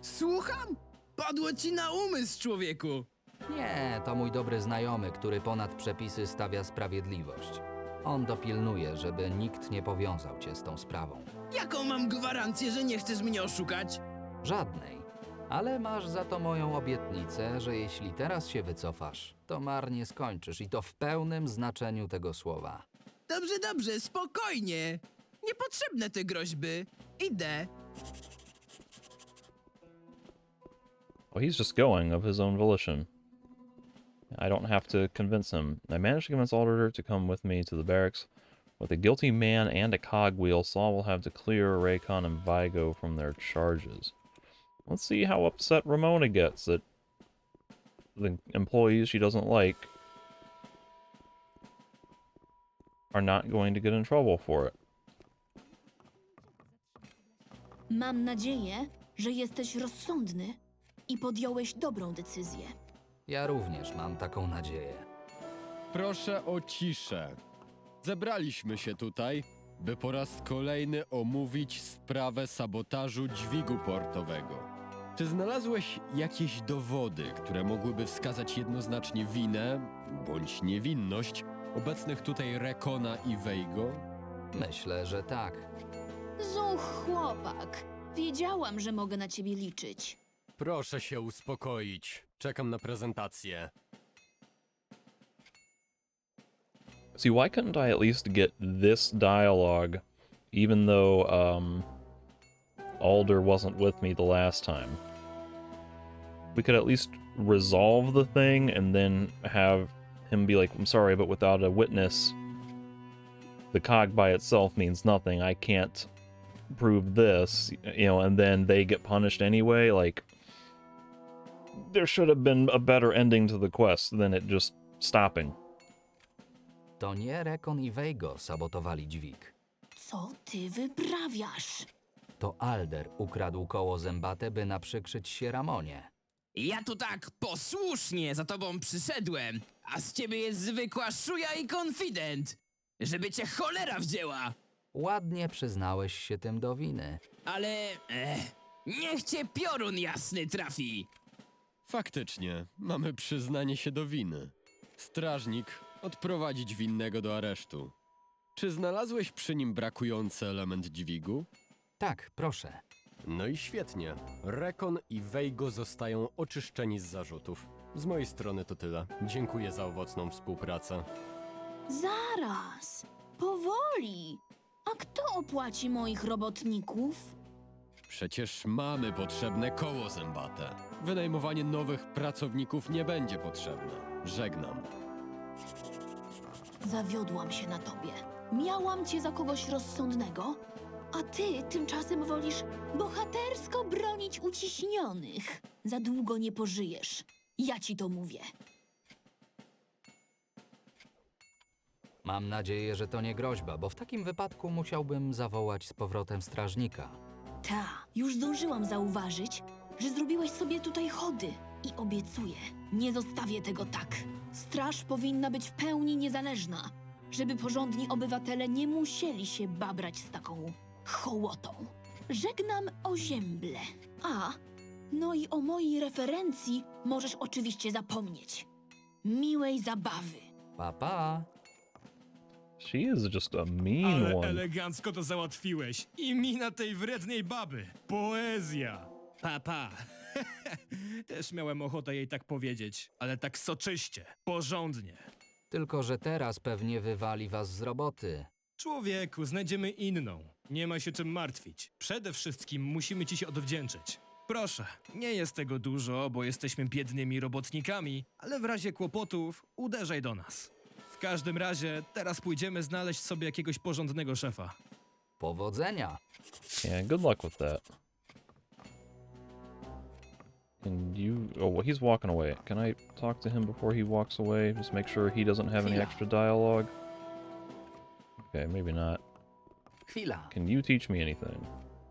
Słucham? Padło ci na umysł, człowieku! Nie, to mój dobry znajomy, który ponad przepisy stawia sprawiedliwość. On dopilnuje, żeby nikt nie powiązał cię z tą sprawą. Jaką mam gwarancję, że nie chcesz mnie oszukać? Żadnej. Ale masz za to moją obietnicę, że jeśli teraz się wycofasz, to marnie skończysz i to w pełnym znaczeniu tego słowa. Dobrze, dobrze, spokojnie. Niepotrzebne te groźby. Idę. Well, he's just going of his own volition. I don't have to convince him. I managed to convince Alder to come with me to the barracks. With a guilty man and a cogwheel, Saul will have to clear Raycon and Vigo from their charges. Let's see how upset Ramona gets that the employees she doesn't like are not going to get in trouble for it. Mam nadzieję, że jesteś rozsądny i podjąłeś dobrą decyzję. Ja również mam taką nadzieję. Proszę o ciszę. Zebraliśmy się tutaj, by po raz kolejny omówić sprawę sabotażu dźwigu portowego. Czy znalazłeś jakieś dowody, które mogłyby wskazać jednoznacznie winę, bądź niewinność obecnych tutaj Rekona i Veigo? Myślę, że tak. Zuch, chłopak. Wiedziałam, że mogę na ciebie liczyć. Proszę się uspokoić. Czekam na prezentację. See, why couldn't I at least get this dialogue, even though, Alder wasn't with me the last time? We could at least resolve the thing and then have him be like, I'm sorry, but without a witness, the cog by itself means nothing. I can't prove this, you know, and then they get punished anyway. Like, there should have been a better ending to the quest than it just stopping. To nie Rekon i Veigo sabotowali dźwig. Co ty wyprawiasz? To Alder ukradł koło zębate, by naprzykrzyć się Ramonie. Ja tu tak posłusznie za tobą przyszedłem, a z ciebie jest zwykła szuja i konfident. Żeby cię cholera wzięła. Ładnie przyznałeś się tym do winy. Ale... niech cię piorun jasny trafi. Faktycznie, mamy przyznanie się do winy. Strażnik, odprowadzić winnego do aresztu. Czy znalazłeś przy nim brakujący element dźwigu? Tak, proszę. No i świetnie. Rekon i Wejgo zostają oczyszczeni z zarzutów. Z mojej strony to tyle. Dziękuję za owocną współpracę. Zaraz, powoli. A kto opłaci moich robotników? Przecież mamy potrzebne koło zębate. Wynajmowanie nowych pracowników nie będzie potrzebne. Żegnam. Zawiodłam się na tobie. Miałam cię za kogoś rozsądnego, a ty tymczasem wolisz bohatersko bronić uciśnionych. Za długo nie pożyjesz. Ja ci to mówię. Mam nadzieję, że to nie groźba, bo w takim wypadku musiałbym zawołać z powrotem strażnika. Ta, już zdążyłam zauważyć, że zrobiłeś sobie tutaj chody. I obiecuję, nie zostawię tego tak. Straż powinna być w pełni niezależna, żeby porządni obywatele nie musieli się babrać z taką hołotą. Żegnam Ozięble. A, no i o mojej referencji możesz oczywiście zapomnieć. Miłej zabawy. Pa, pa. She is just a mean Ale one. elegancko to załatwiłeś. I mina tej wrednej baby. Poezja. Papa. Też miałem ochotę jej tak powiedzieć, ale tak soczyście, porządnie. Tylko że teraz pewnie wywali was z roboty. Człowieku, znajdziemy inną. Nie ma się czym martwić. Przede wszystkim musimy ci się odwdzięczyć. Proszę, nie jest tego dużo, bo jesteśmy biednymi robotnikami, ale w razie kłopotów uderzaj do nas. W każdym razie, teraz pójdziemy znaleźć sobie jakiegoś porządnego szefa. Powodzenia. Yeah, good luck with that. Can you... Oh, well, he's walking away. Can I talk to him before he walks away? Just make sure he doesn't have any extra dialogue? Okay, maybe not. Chwila. Can you teach me anything?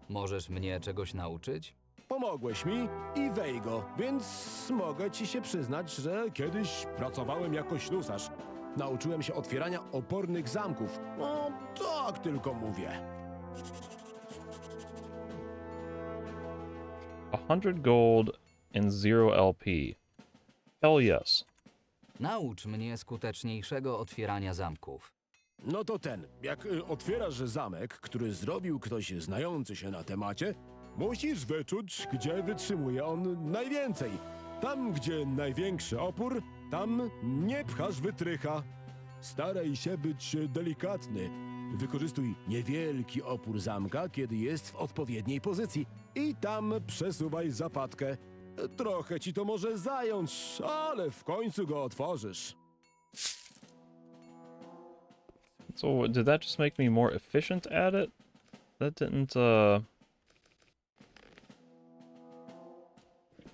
Możesz mnie czegoś nauczyć? Pomogłeś mi i Wejgo, więc mogę ci się przyznać, że kiedyś pracowałem jako ślusarz. Nauczyłem się otwierania opornych zamków. No, tak tylko mówię. 100 gold and 0 LP. Hell yes. Naucz mnie skuteczniejszego otwierania zamków. No to jak otwierasz zamek, który zrobił ktoś znający się na temacie, musisz wyczuć, gdzie wytrzymuje on najwięcej. Tam, gdzie największy opór, tam nie pchasz wytrycha. Staraj się być delikatny. Wykorzystuj niewielki opór zamka, kiedy jest w odpowiedniej pozycji i tam przesuwaj zapadkę. Trochę ci to może zająć, ale w końcu go otworzysz. So, did that just make me more efficient at it? That didn't,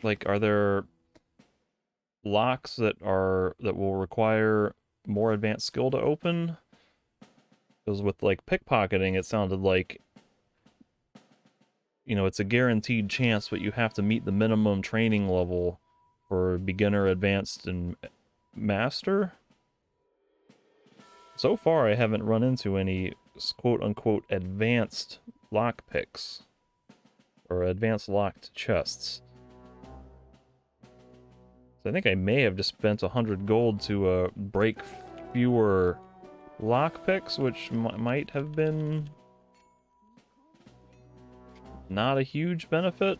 Like, are there locks that will require more advanced skill to open? Because with, like, pickpocketing, it sounded like, you know, it's a guaranteed chance, but you have to meet the minimum training level for beginner, advanced, and master. So far, I haven't run into any quote-unquote advanced lockpicks or advanced locked chests. So I think I may have just spent 100 gold to break fewer lockpicks, which might have been not a huge benefit,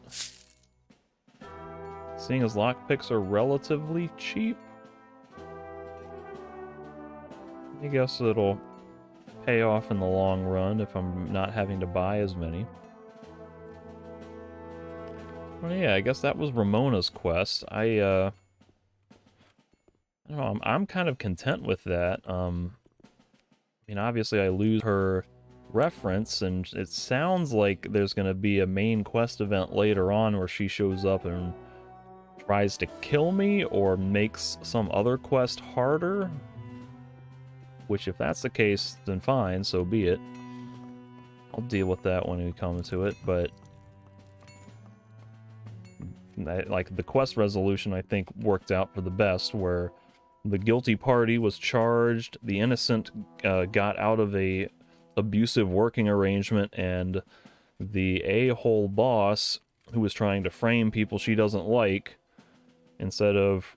seeing as lockpicks are relatively cheap. I guess it'll pay off in the long run if I'm not having to buy as many. Well, yeah, I guess that was Ramona's quest. I don't know, I'm kind of content with that. I mean, obviously I lose her reference, and it sounds like there's going to be a main quest event later on where she shows up and tries to kill me or makes some other quest harder. Which, if that's the case, then fine, so be it. I'll deal with that when we come to it, but like the quest resolution, I think worked out for the best, where the guilty party was charged, the innocent got out of a abusive working arrangement, and the a-hole boss, who was trying to frame people she doesn't like, instead of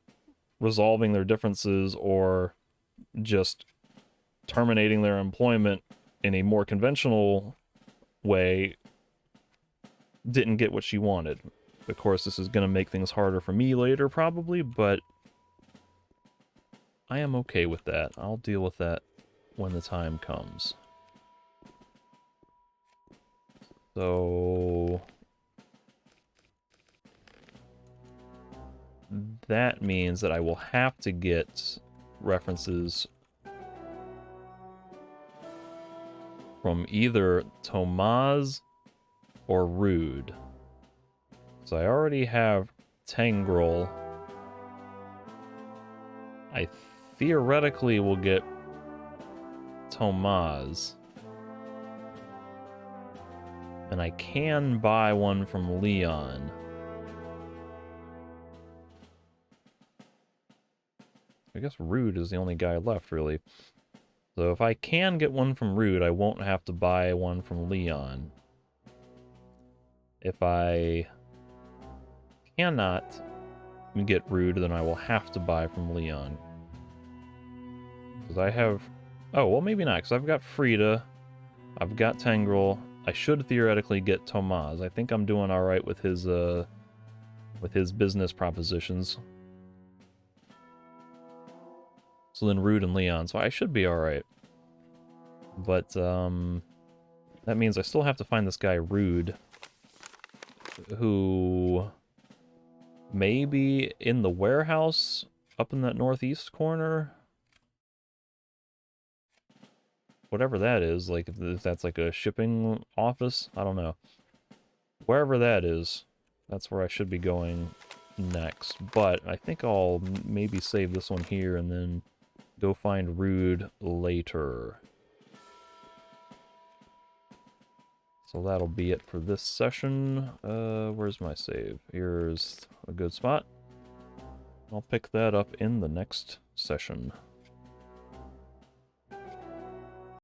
resolving their differences or just terminating their employment in a more conventional way, didn't get what she wanted. Of course, this is going to make things harder for me later, probably, but I am okay with that. I'll deal with that when the time comes. So that means that I will have to get references from either Tomaz or Rude. So I already have Tangrel. I theoretically will get Tomaz. And I can buy one from Leon. I guess Rude is the only guy left, really. So if I can get one from Rude, I won't have to buy one from Leon. If I cannot get Rude, then I will have to buy from Leon. Because I have... Oh, well, maybe not, because I've got Frida. I've got Tangrel. I should theoretically get Tomaz. I think I'm doing alright with his business propositions. So then Rude and Leon, so I should be alright. But, that means I still have to find this guy Rude, who may be in the warehouse up in that northeast corner. Whatever that is, like, if that's like a shipping office, I don't know. Wherever that is, that's where I should be going next. But I think I'll maybe save this one here and then go find Rude later. So that'll be it for this session. Where's my save? Here's a good spot. I'll pick that up in the next session.